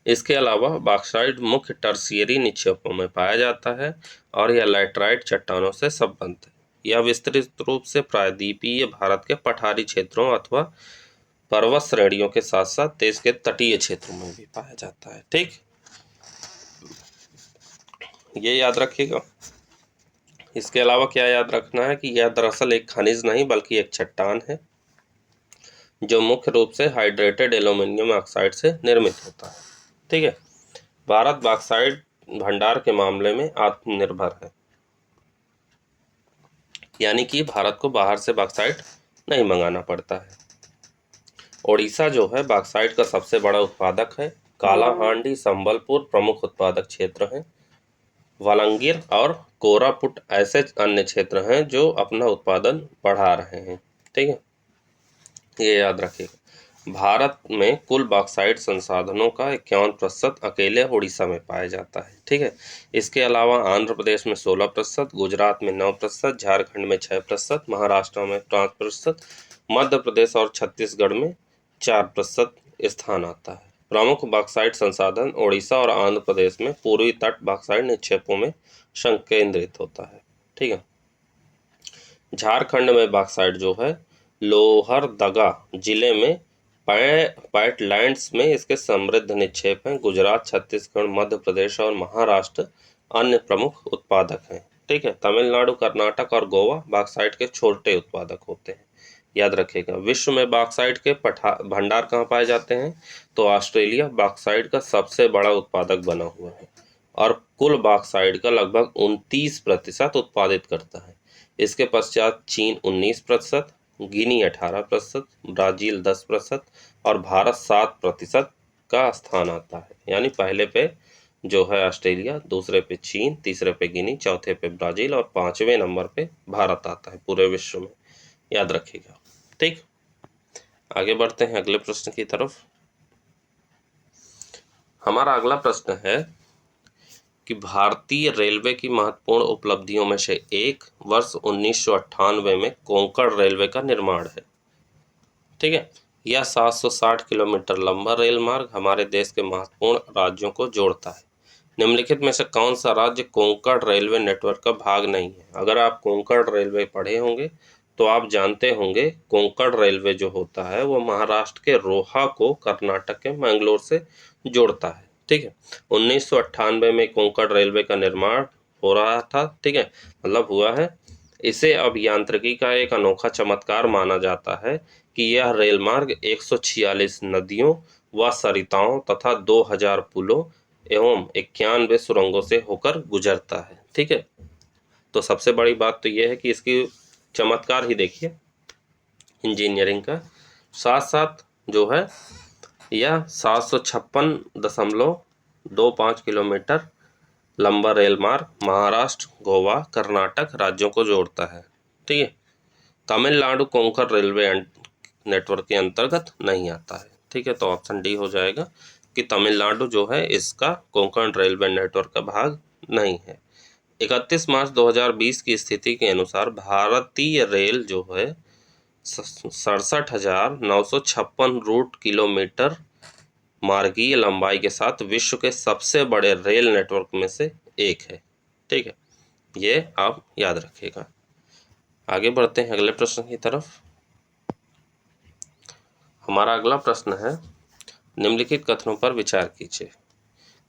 इसके अलावा बॉक्साइट मुख्य टर्शियरी निक्षेपों में पाया जाता है और यह लैटराइट चट्टानों से संबद्ध है। यह विस्तृत रूप से प्रायद्वीपीय भारत के पठारी क्षेत्रों अथवा पर्वत श्रेणियों के साथ साथ देश के तटीय क्षेत्रों में भी पाया जाता है। ठीक, ये याद रखिएगा। इसके अलावा क्या याद रखना है कि यह दरअसल एक खनिज नहीं बल्कि एक चट्टान है जो मुख्य रूप से हाइड्रेटेड एल्यूमिनियम ऑक्साइड से निर्मित होता है। ठीक है, भारत बॉक्साइट भंडार के मामले में आत्मनिर्भर है, यानी कि भारत को बाहर से बॉक्साइट नहीं मंगाना पड़ता है। ओडिशा जो है बॉक्साइट का सबसे बड़ा उत्पादक है। कालाहांडी संबलपुर प्रमुख उत्पादक क्षेत्र हैं। वालंगीर और कोरापुट ऐसे अन्य क्षेत्र हैं जो अपना उत्पादन बढ़ा रहे हैं। ठीक है, ये याद रखिएगा। भारत में कुल बॉक्साइट संसाधनों का 51% अकेले उड़ीसा में पाया जाता है। ठीक है, इसके अलावा आंध्र प्रदेश में 16%, गुजरात में 9%, झारखंड में 6%, महाराष्ट्र में 5%, मध्य प्रदेश और छत्तीसगढ़ में 4% स्थान आता है। प्रमुख बॉक्साइट संसाधन उड़ीसा और आंध्र प्रदेश में पूर्वी तट बॉक्साइट निक्षेपों में संकेंद्रित होता है। ठीक है, झारखंड में बॉक्साइट जो है लोहरदगा जिले में पैटलैंड्स में इसके समृद्ध निक्षेप हैं। गुजरात, छत्तीसगढ़, मध्य प्रदेश और महाराष्ट्र अन्य प्रमुख उत्पादक हैं। ठीक है, तमिलनाडु, कर्नाटक और गोवा बॉक्साइट के छोटे उत्पादक होते हैं। याद रखिएगा। विश्व में बॉक्साइट के भंडार कहाँ पाए जाते हैं? तो ऑस्ट्रेलिया बॉक्साइट का सबसे बड़ा उत्पादक बना हुआ है और कुल बॉक्साइट का लगभग 29% उत्पादित करता है। इसके पश्चात चीन 19%, गिनी 18%, ब्राज़ील 10% और भारत 7% का स्थान आता है। यानी पहले पे जो है ऑस्ट्रेलिया, दूसरे पे चीन, तीसरे पे गिनी, चौथे पे ब्राज़ील और 5वें नंबर पे भारत आता है पूरे विश्व में। याद रखिएगा। ठीक, आगे बढ़ते हैं अगले प्रश्न की तरफ। हमारा अगला प्रश्न है कि भारतीय रेलवे की महत्वपूर्ण उपलब्धियों में से एक वर्ष 1998 में कोंकण रेलवे का निर्माण है। ठीक है, यह 760 किलोमीटर लंबा रेल मार्ग हमारे देश के महत्वपूर्ण राज्यों को जोड़ता है। निम्नलिखित में से कौन सा राज्य कोंकण रेलवे नेटवर्क का भाग नहीं है? अगर आप कोंकण रेलवे पढ़े होंगे तो आप जानते होंगे कोंकण रेलवे जो होता है वो महाराष्ट्र के रोहा को कर्नाटक के मैंगलोर से जोड़ता है। ठीक है, 1998 में कोंकण रेलवे का निर्माण हो रहा था। ठीक है, मतलब हुआ है। इसे अभियांत्रिकी का एक अनोखा चमत्कार माना जाता है कि यह रेल मार्ग 146 नदियों व सरिताओं तथा 2000 पुलों एवं 91 सुरंगों से होकर गुजरता है। ठीक है, तो सबसे बड़ी बात तो यह है कि इसकी चमत्कार ही देखिए इंजीनियरिंग का। साथ साथ जो है यह 756.25 किलोमीटर लंबा रेल मार्ग महाराष्ट्र, गोवा, कर्नाटक राज्यों को जोड़ता है। ठीक है, तमिलनाडु कोंकण रेलवे नेटवर्क के अंतर्गत नहीं आता है। ठीक है, तो ऑप्शन डी हो जाएगा कि तमिलनाडु जो है इसका कोंकण रेलवे नेटवर्क का भाग नहीं है। 31 मार्च 2020 की स्थिति के अनुसार भारतीय रेल जो है 67,956 रूट किलोमीटर मार्गीय लंबाई के साथ विश्व के सबसे बड़े रेल नेटवर्क में से एक है। ठीक है, ये आप याद रखिएगा। आगे बढ़ते हैं अगले प्रश्न की तरफ। हमारा अगला प्रश्न है, निम्नलिखित कथनों पर विचार कीजिए,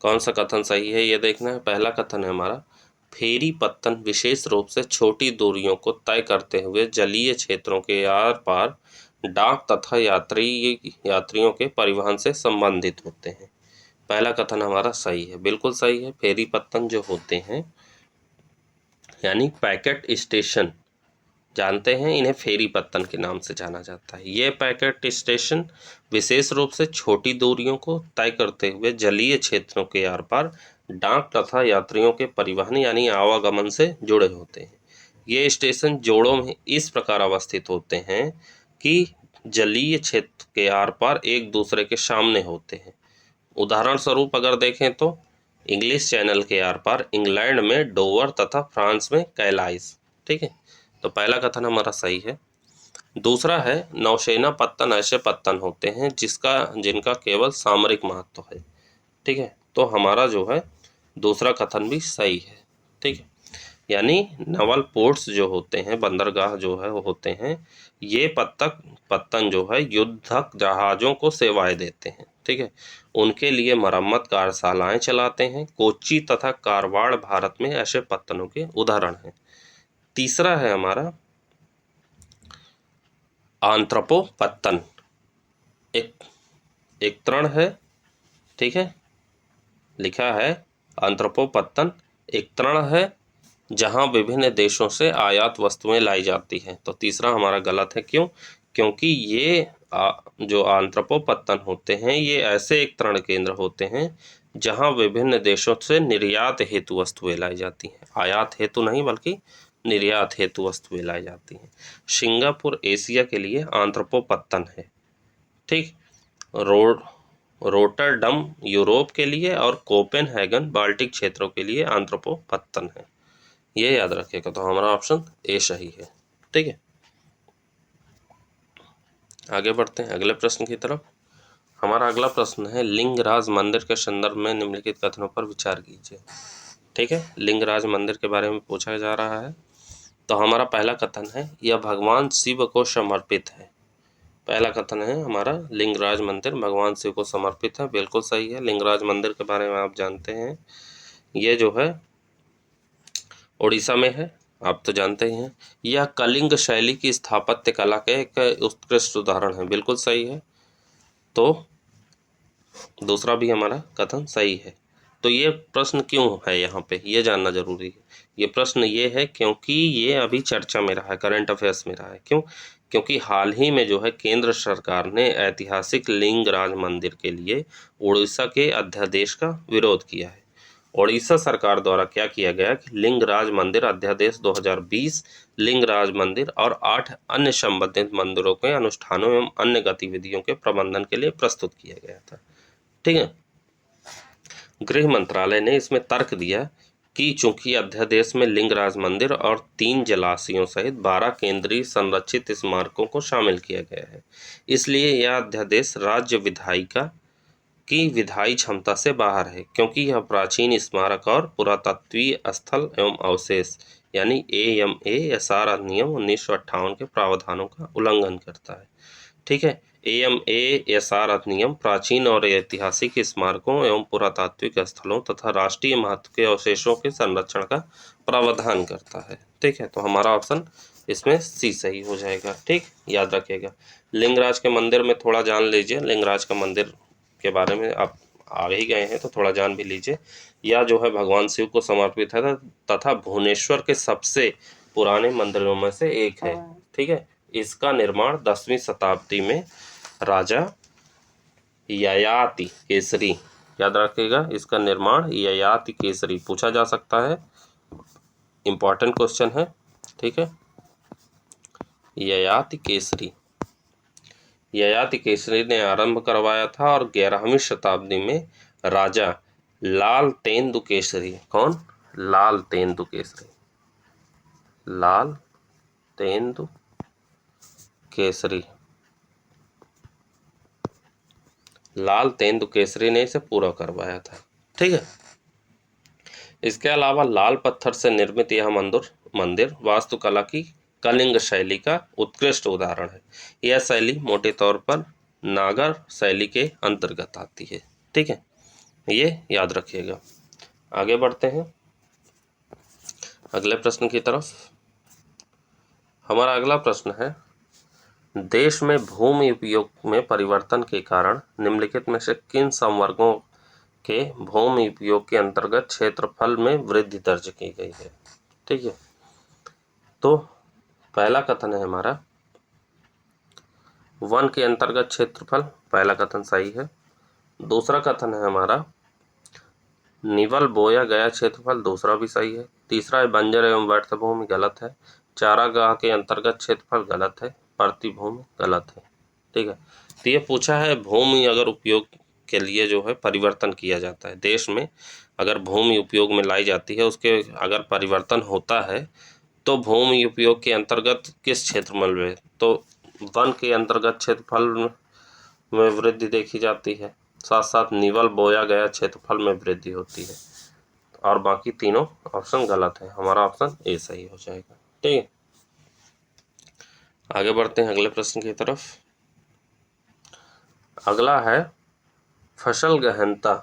कौन सा कथन सही है ये देखना है। पहला कथन है हमारा, फेरी पत्तन विशेष रूप से छोटी दूरियों को तय करते हुए जलीय क्षेत्रों के आर पार डाक तथा यात्रियों के परिवहन से संबंधित होते हैं। पहला कथन हमारा सही है, बिल्कुल सही है। फेरी पत्तन जो होते हैं यानी पैकेट स्टेशन, जानते हैं इन्हें फेरी पत्तन के नाम से जाना जाता है। ये पैकेट स्टेशन विशेष रूप से छोटी दूरियों को तय करते हुए जलीय क्षेत्रों के आर पार डाक तथा यात्रियों के परिवहन यानी आवागमन से जुड़े होते हैं। ये स्टेशन जोड़ों में इस प्रकार अवस्थित होते हैं कि जलीय क्षेत्र के आर पार एक दूसरे के सामने होते हैं। उदाहरण स्वरूप अगर देखें तो इंग्लिश चैनल के आर पार इंग्लैंड में डोवर तथा फ्रांस में कैलाइस। ठीक है, तो पहला कथन हमारा सही है। दूसरा है, नौसेना पत्तन ऐसे पत्तन होते हैं जिनका केवल सामरिक महत्व है। ठीक है, तो हमारा जो है दूसरा कथन भी सही है। ठीक है, यानी नवल पोर्ट्स जो होते हैं, बंदरगाह जो है वो होते हैं, ये पत्तन जो है युद्धक जहाज़ों को सेवाएं देते हैं। ठीक है, उनके लिए मरम्मत कार्यशालाएं चलाते हैं। कोच्चि तथा कारवाड़ भारत में ऐसे पत्तनों के उदाहरण हैं। तीसरा है हमारा आंत्रपो पत्तन, एक तृण है। ठीक है, लिखा है आंत्रपो पत्तन एक तृण है जहां विभिन्न देशों से आयात वस्तुएं लाई जाती हैं। तो तीसरा हमारा गलत है। क्यों? क्योंकि ये जो आंत्रपो पत्तन होते हैं ये ऐसे एक तृण केंद्र होते हैं जहां विभिन्न देशों से निर्यात हेतु वस्तुएं लाई जाती हैं। आयात हेतु नहीं बल्कि निर्यात हेतु वस्तुएं लाई जाती हैं। सिंगापुर एशिया के लिए आंत्रपो पत्तन है। ठीक, रोटरडम यूरोप के लिए और कोपेनहेगन बाल्टिक क्षेत्रों के लिए आंत्रपो पत्तन है। ये याद रखिएगा। तो हमारा ऑप्शन ए सही है। ठीक है, आगे बढ़ते हैं अगले प्रश्न की तरफ। हमारा अगला प्रश्न है, लिंगराज मंदिर के संदर्भ में निम्नलिखित कथनों पर विचार कीजिए। ठीक है, लिंगराज मंदिर के बारे में पूछा जा रहा है। तो हमारा पहला कथन है, यह भगवान शिव को समर्पित है। पहला कथन है हमारा, लिंगराज मंदिर भगवान शिव को समर्पित है। बिल्कुल सही है। लिंगराज मंदिर के बारे में आप जानते हैं, ये जो है उड़ीसा में है, आप तो जानते ही हैं। यह कलिंग शैली की स्थापत्य कला के एक उत्कृष्ट उदाहरण है। बिल्कुल सही है। तो दूसरा भी हमारा कथन सही है। तो ये प्रश्न क्यों है यहाँ पे, ये जानना जरूरी है। ये प्रश्न ये है क्योंकि ये अभी चर्चा में रहा है, करंट अफेयर्स में रहा है। क्यों? क्योंकि हाल ही में जो है केंद्र सरकार ने ऐतिहासिक लिंगराज मंदिर के लिए उड़ीसा के अध्यादेश का विरोध किया है। उड़ीसा सरकार द्वारा क्या किया गया कि लिंगराज मंदिर अध्यादेश 2020 लिंगराज मंदिर और 8 अन्य संबंधित मंदिरों के अनुष्ठानों एवं अन्य गतिविधियों के प्रबंधन के लिए प्रस्तुत किया गया था। ठीक है, गृह मंत्रालय ने इसमें तर्क दिया कि चूंकि अध्यादेश में लिंगराज मंदिर और 3 जलाशयों सहित 12 केंद्रीय संरक्षित स्मारकों को शामिल किया गया है, इसलिए यह अध्यादेश राज्य विधायिका की विधायी क्षमता से बाहर है, क्योंकि यह प्राचीन स्मारक और पुरातत्वीय स्थल एवं अवशेष यानी AMASR अधिनियम 1958 के प्रावधानों का उल्लंघन करता है। ठीक है, AMASR अधिनियम प्राचीन और ऐतिहासिक स्मारकों एवं पुरातात्विक स्थलों तथा राष्ट्रीय महत्व के अवशेषों के संरक्षण का प्रावधान करता है। ठीक है, तो हमारा ऑप्शन इसमें सी सही हो जाएगा। ठीक, याद रखिएगा। लिंगराज के मंदिर में थोड़ा जान लीजिए, लिंगराज का मंदिर के बारे में आप आ ही गए हैं तो थोड़ा जान भी लीजिए। यह जो है भगवान शिव को समर्पित है तथा भुवनेश्वर के सबसे पुराने मंदिरों में से एक है। ठीक है, इसका निर्माण 10वीं शताब्दी में राजा ययाति केसरी याद रखिएगा, इसका निर्माण ययाति केसरी पूछा जा सकता है, इंपॉर्टेंट क्वेश्चन है। ठीक है, ययाति केसरी ने आरंभ करवाया था और 11वीं शताब्दी में राजा लाल तेंदु केसरी, कौन? लाल तेंदु केसरी, लाल तेंदु केसरी, लाल तेंदु केसरी ने इसे पूरा करवाया था। ठीक है, इसके अलावा लाल पत्थर से निर्मित यह मंदिर वास्तुकला की कलिंग शैली का उत्कृष्ट उदाहरण है। यह शैली मोटे तौर पर नागर शैली के अंतर्गत आती है। ठीक है, ये याद रखिएगा। आगे बढ़ते हैं अगले प्रश्न की तरफ। हमारा अगला प्रश्न है, देश में भूमि उपयोग में परिवर्तन के कारण निम्नलिखित में से किन संवर्गों के भूमि उपयोग के अंतर्गत क्षेत्रफल में वृद्धि दर्ज की गई है? ठीक है, तो पहला कथन है हमारा वन के अंतर्गत क्षेत्रफल, पहला कथन सही है। दूसरा कथन है हमारा निवल बोया गया क्षेत्रफल, दूसरा भी सही है। तीसरा है बंजर एवं व्यर्थ भूमि, गलत है। चारागाह के अंतर्गत क्षेत्रफल, गलत है। परती भूमि, गलत है। ठीक है, तो ये पूछा है भूमि अगर उपयोग के लिए जो है परिवर्तन किया जाता है, देश में अगर भूमि उपयोग में लाई जाती है, उसके अगर परिवर्तन होता है तो भूमि उपयोग के अंतर्गत किस क्षेत्रफल में? तो वन के अंतर्गत क्षेत्रफल में वृद्धि देखी जाती है, साथ साथ निवल बोया गया क्षेत्रफल में वृद्धि होती है, और बाकी तीनों ऑप्शन गलत है। हमारा ऑप्शन ए सही हो जाएगा। ठीक है, आगे बढ़ते हैं अगले प्रश्न की तरफ। अगला है फसल गहनता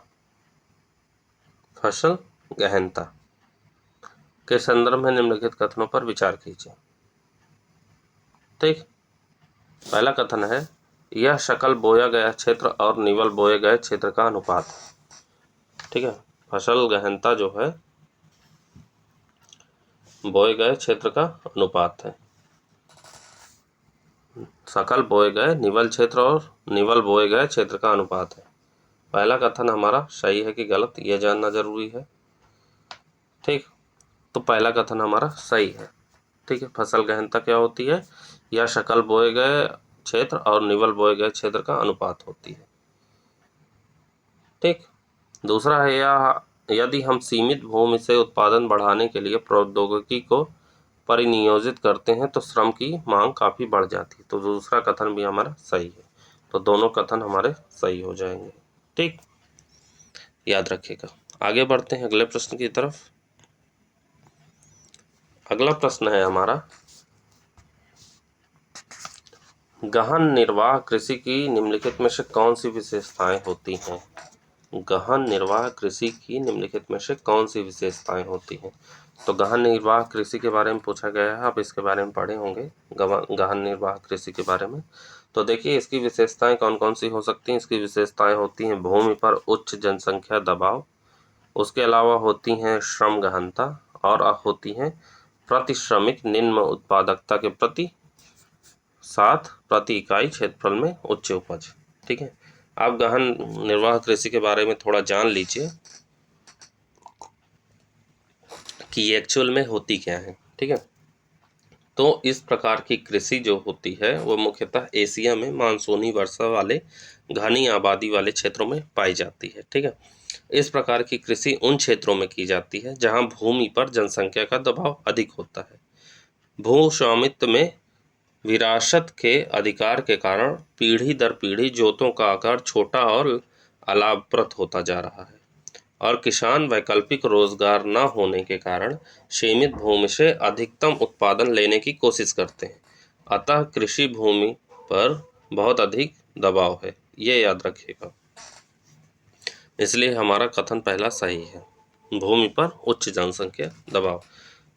के संदर्भ में निम्नलिखित कथनों पर विचार कीजिए। ठीक, पहला कथन है यह शकल बोया गया क्षेत्र और निवल बोए गए क्षेत्र का अनुपात है। ठीक है, फसल गहनता जो है बोए गए क्षेत्र का अनुपात है। सकल बोए गए निवल क्षेत्र और निवल बोए गए क्षेत्र का अनुपात है। पहला कथन हमारा सही है कि गलत, यह जानना जरूरी है। ठीक, तो पहला कथन हमारा सही है। ठीक है, फसल गहनता क्या होती है? यह शकल बोए गए क्षेत्र और निवल बोए गए क्षेत्र का अनुपात होती है। ठीक, दूसरा है यदि हम सीमित भूमि से उत्पादन बढ़ाने के लिए प्रौद्योगिकी को परिनियोजित करते हैं तो श्रम की मांग काफ़ी बढ़ जाती है। तो दूसरा कथन भी हमारा सही है, तो दोनों कथन हमारे सही हो जाएंगे। ठीक, याद रखिएगा। आगे बढ़ते हैं अगले प्रश्न की तरफ। अगला प्रश्न है हमारा गहन निर्वाह कृषि की निम्नलिखित में से कौन सी विशेषताएं होती हैं? गहन निर्वाह कृषि की निम्नलिखित में से कौन सी विशेषताएं होती हैं? तो गहन निर्वाह कृषि के बारे में पूछा गया है, आप इसके बारे में पढ़े होंगे गहन निर्वाह कृषि के बारे में। तो देखिए इसकी विशेषताएं कौन कौन सी हो सकती हैं। इसकी विशेषताएं होती हैं भूमि पर उच्च जनसंख्या दबाव, उसके अलावा होती हैं श्रम गहनता, और होती हैं प्रति श्रमिक निम्न उत्पादकता के प्रति साथ प्रति इकाई क्षेत्रफल में उच्च उपज। ठीक है, आप गहन निर्वाह कृषि के बारे में थोड़ा जान लीजिए कि ये एक्चुअल में होती क्या है। ठीक है, तो इस प्रकार की कृषि जो होती है वो मुख्यतः एशिया में मानसूनी वर्षा वाले घनी आबादी वाले क्षेत्रों में पाई जाती है। ठीक है, इस प्रकार की कृषि उन क्षेत्रों में की जाती है जहां भूमि पर जनसंख्या का दबाव अधिक होता है। भू स्वामित्व में विरासत के अधिकार के कारण पीढ़ी दर पीढ़ी जोतों का आकार छोटा और अलाभप्रद होता जा रहा है, और किसान वैकल्पिक रोजगार न होने के कारण सीमित भूमि से अधिकतम उत्पादन लेने की कोशिश करते हैं। अतः कृषि भूमि पर बहुत अधिक दबाव है, ये याद रखिएगा। इसलिए हमारा कथन पहला सही है, भूमि पर उच्च जनसंख्या दबाव।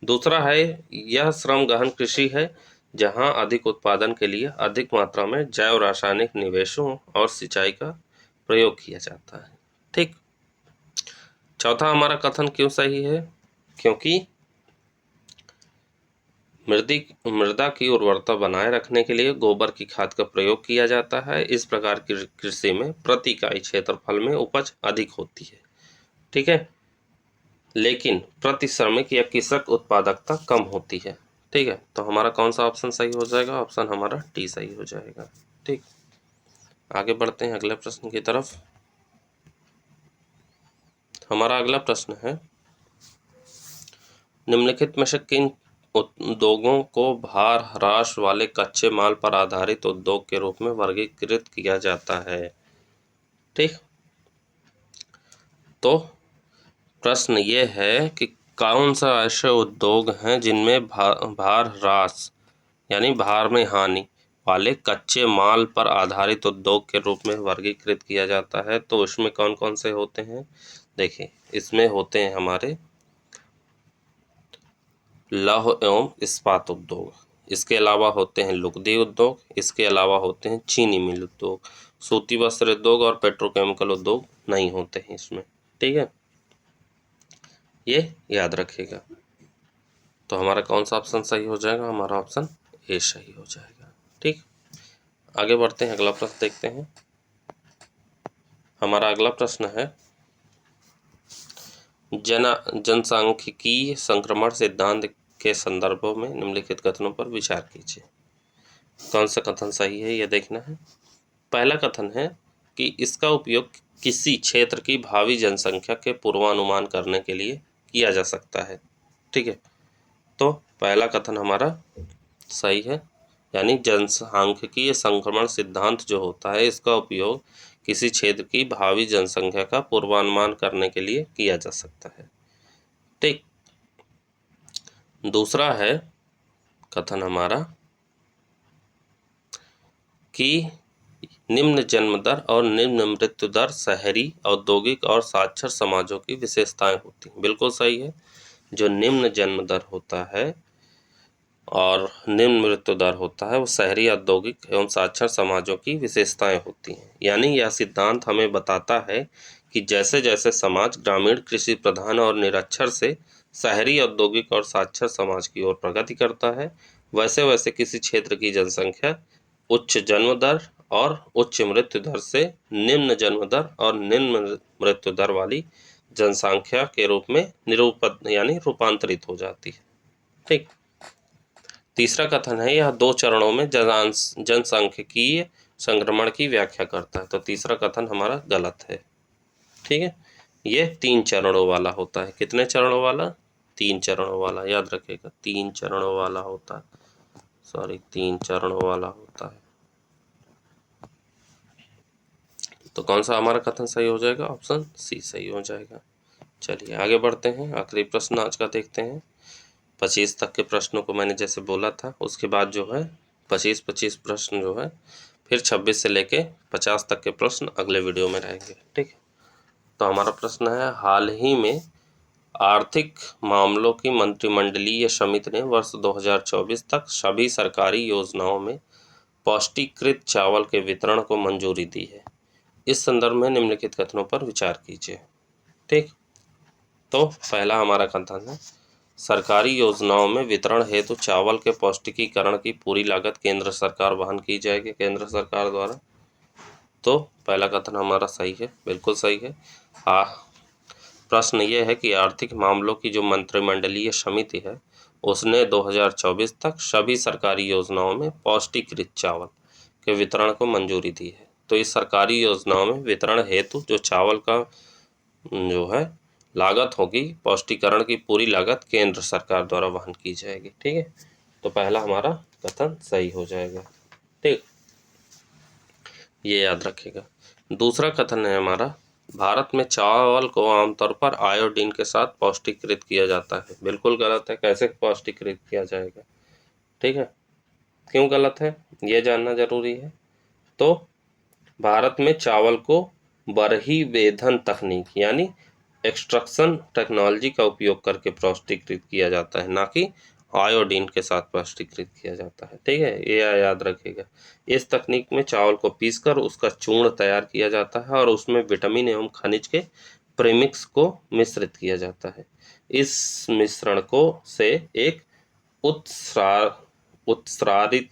दूसरा है यह श्रम गहन कृषि है जहां अधिक उत्पादन के लिए अधिक मात्रा में जैव रासायनिक निवेशों और सिंचाई का प्रयोग किया जाता है। ठीक, चौथा हमारा कथन क्यों सही है? क्योंकि मृदा की उर्वरता बनाए रखने के लिए गोबर की खाद का प्रयोग किया जाता है। इस प्रकार की कृषि में प्रति इकाई क्षेत्रफल में उपज अधिक होती है, ठीक है, लेकिन प्रति श्रमिक या कृषक उत्पादकता कम होती है, ठीक है। तो हमारा कौन सा ऑप्शन सही हो जाएगा? ऑप्शन हमारा डी सही हो जाएगा, ठीक। आगे बढ़ते हैं अगले प्रश्न की तरफ। हमारा अगला प्रश्न है, निम्नलिखित में से किन उद्योगों को भार ह्रास वाले कच्चे माल पर आधारित उद्योग के रूप में वर्गीकृत किया जाता है, ठीक। तो प्रश्न ये है कि कौन सा ऐसे उद्योग हैं जिनमें भार ह्रास यानी भार में हानि वाले कच्चे माल पर आधारित उद्योग के रूप में वर्गीकृत किया जाता है। तो इसमें कौन कौन से होते हैं? देखिए, इसमें होते हैं हमारे लौह एवं इस्पात उद्योग, इसके अलावा होते हैं लुगदी उद्योग, इसके अलावा होते हैं चीनी मिल उद्योग, सूती वस्त्र उद्योग और पेट्रोकेमिकल उद्योग नहीं होते हैं इसमें, ठीक है, ये याद रखिएगा। तो हमारा कौन सा ऑप्शन सही हो जाएगा? हमारा ऑप्शन ए सही हो जाएगा, ठीक। आगे बढ़ते हैं, अगला प्रश्न देखते हैं। हमारा अगला प्रश्न है, जनसांख्यिकीय संक्रमण सिद्धांत के संदर्भों में निम्नलिखित कथनों पर विचार कीजिए। कौन सा कथन सही है, यह देखना है। पहला कथन है कि इसका उपयोग किसी क्षेत्र की भावी जनसंख्या के पूर्वानुमान करने के लिए किया जा सकता है, ठीक है। तो पहला कथन हमारा सही है, यानी जनसांख्यिकीय संक्रमण सिद्धांत जो होता है इसका उपयोग किसी क्षेत्र की भावी जनसंख्या का पूर्वानुमान करने के लिए किया जा सकता है, ठीक। दूसरा है कथन हमारा कि निम्न जन्म दर और निम्न मृत्यु दर शहरी, औद्योगिक और साक्षर समाजों की विशेषताएं होती हैं। बिल्कुल सही है, जो निम्न जन्म दर होता है और निम्न मृत्यु दर होता है वो शहरी, औद्योगिक एवं साक्षर समाजों की विशेषताएं होती हैं। यानी यह सिद्धांत हमें बताता है कि जैसे जैसे समाज ग्रामीण, कृषि प्रधान और निरक्षर से शहरी, औद्योगिक और साक्षर समाज की ओर प्रगति करता है, वैसे वैसे किसी क्षेत्र की जनसंख्या उच्च जन्म दर और उच्च मृत्यु दर से निम्न जन्म दर और निम्न मृत्यु दर वाली जनसंख्या के रूप में रूपांतरित हो जाती है, ठीक। तीसरा कथन है, यह 2 चरणों में जनसांख्यिकीय संक्रमण की व्याख्या करता है। तो तीसरा कथन हमारा गलत है, ठीक है। ये 3 चरणों वाला होता है। कितने चरणों वाला? 3 चरणों वाला, याद रखिएगा, 3 चरणों वाला होता है, 3 चरणों वाला होता है। तो कौन सा हमारा कथन सही हो जाएगा? ऑप्शन सी सही हो जाएगा। चलिए आगे बढ़ते हैं, आखिरी प्रश्न आज का देखते हैं। 25 तक के प्रश्नों को मैंने जैसे बोला था, उसके बाद जो है 25 प्रश्न जो है फिर 26 से लेके 50 तक के प्रश्न अगले वीडियो में रहेंगे, ठीक है। तो हमारा प्रश्न है, हाल ही में आर्थिक मामलों की मंत्रिमंडलीय समिति ने वर्ष 2024 तक सभी सरकारी योजनाओं में पौष्टिकृत चावल के वितरण को मंजूरी दी है। इस संदर्भ में निम्नलिखित कथनों पर विचार कीजिए, ठीक। तो पहला हमारा कथन है, सरकारी योजनाओं में वितरण हेतु चावल के पौष्टिकीकरण की पूरी लागत केंद्र सरकार वहन की जाएगी, केंद्र सरकार द्वारा। तो पहला कथन हमारा सही है, बिल्कुल सही है। प्रश्न ये है कि आर्थिक मामलों की जो मंत्रिमंडलीय समिति है उसने 2024 तक सभी सरकारी योजनाओं में पौष्टिकृत चावल के वितरण को मंजूरी दी है। तो इस सरकारी योजनाओं में वितरण हेतु जो चावल का जो है लागत होगी, पौष्टिकरण की पूरी लागत केंद्र सरकार द्वारा वहन की जाएगी, ठीक है। तो पहला हमारा कथन सही हो जाएगा, ठीक, ये याद रखिएगा। दूसरा कथन है हमारा, भारत में चावल को आमतौर पर आयोडीन के साथ पौष्टिकृत किया जाता है। बिल्कुल गलत है, कैसे पौष्टिकृत किया जाएगा, ठीक है, क्यों गलत है ये जानना जरूरी है। तो भारत में चावल को बरही वेधन तकनीक यानी एक्सट्रैक्शन टेक्नोलॉजी का उपयोग करके पौष्टिकृत किया जाता है, ना कि आयोडीन के साथ पौष्टिकृत किया जाता है, ठीक है, ये याद रखिएगा। इस तकनीक में चावल को पीसकर उसका चूर्ण तैयार किया जाता है और उसमें विटामिन एवं खनिज के प्रीमिक्स को मिश्रित किया जाता है। इस मिश्रण को से एक उत्सर्जित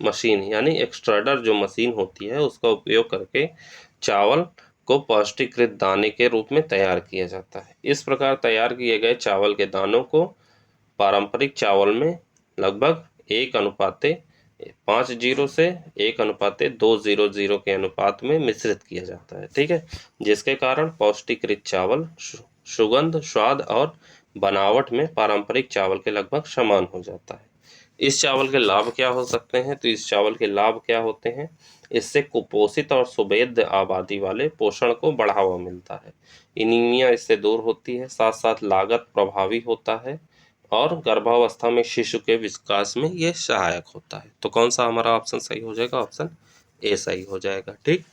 मशीन यानी एक्सट्रूडर जो मशीन होती है उसका उपयोग करके चावल को पौष्टिकृत दाने के रूप में तैयार किया जाता है। इस प्रकार तैयार किए गए चावल के दानों को पारंपरिक चावल में लगभग 1:50 से 1:200 के अनुपात में मिश्रित किया जाता है। ठीक है, जिसके कारण पौष्टिकृत चावल सुगंध, स्वाद और बनावट में पारंपरिक चावल के लगभग समान हो जाता है। इस चावल के लाभ क्या हो सकते हैं? तो इस चावल के लाभ क्या होते हैं? इससे कुपोषित और सुवेद्य आबादी वाले पोषण को बढ़ावा मिलता है, एनीमिया इससे दूर होती है, साथ साथ लागत प्रभावी होता है और गर्भावस्था में शिशु के विकास में ये सहायक होता है। तो कौन सा हमारा ऑप्शन सही हो जाएगा? ऑप्शन ए सही हो जाएगा। ठीक,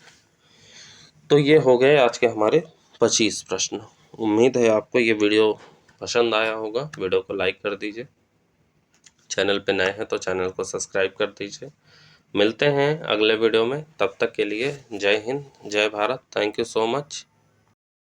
तो ये हो गए आज के हमारे 25 प्रश्न। उम्मीद है आपको ये वीडियो पसंद आया होगा। वीडियो को लाइक कर दीजिए, चैनल पे नए हैं तो चैनल को सब्सक्राइब कर दीजिए। मिलते हैं अगले वीडियो में, तब तक के लिए जय हिंद, जय Bharat. Thank you so much.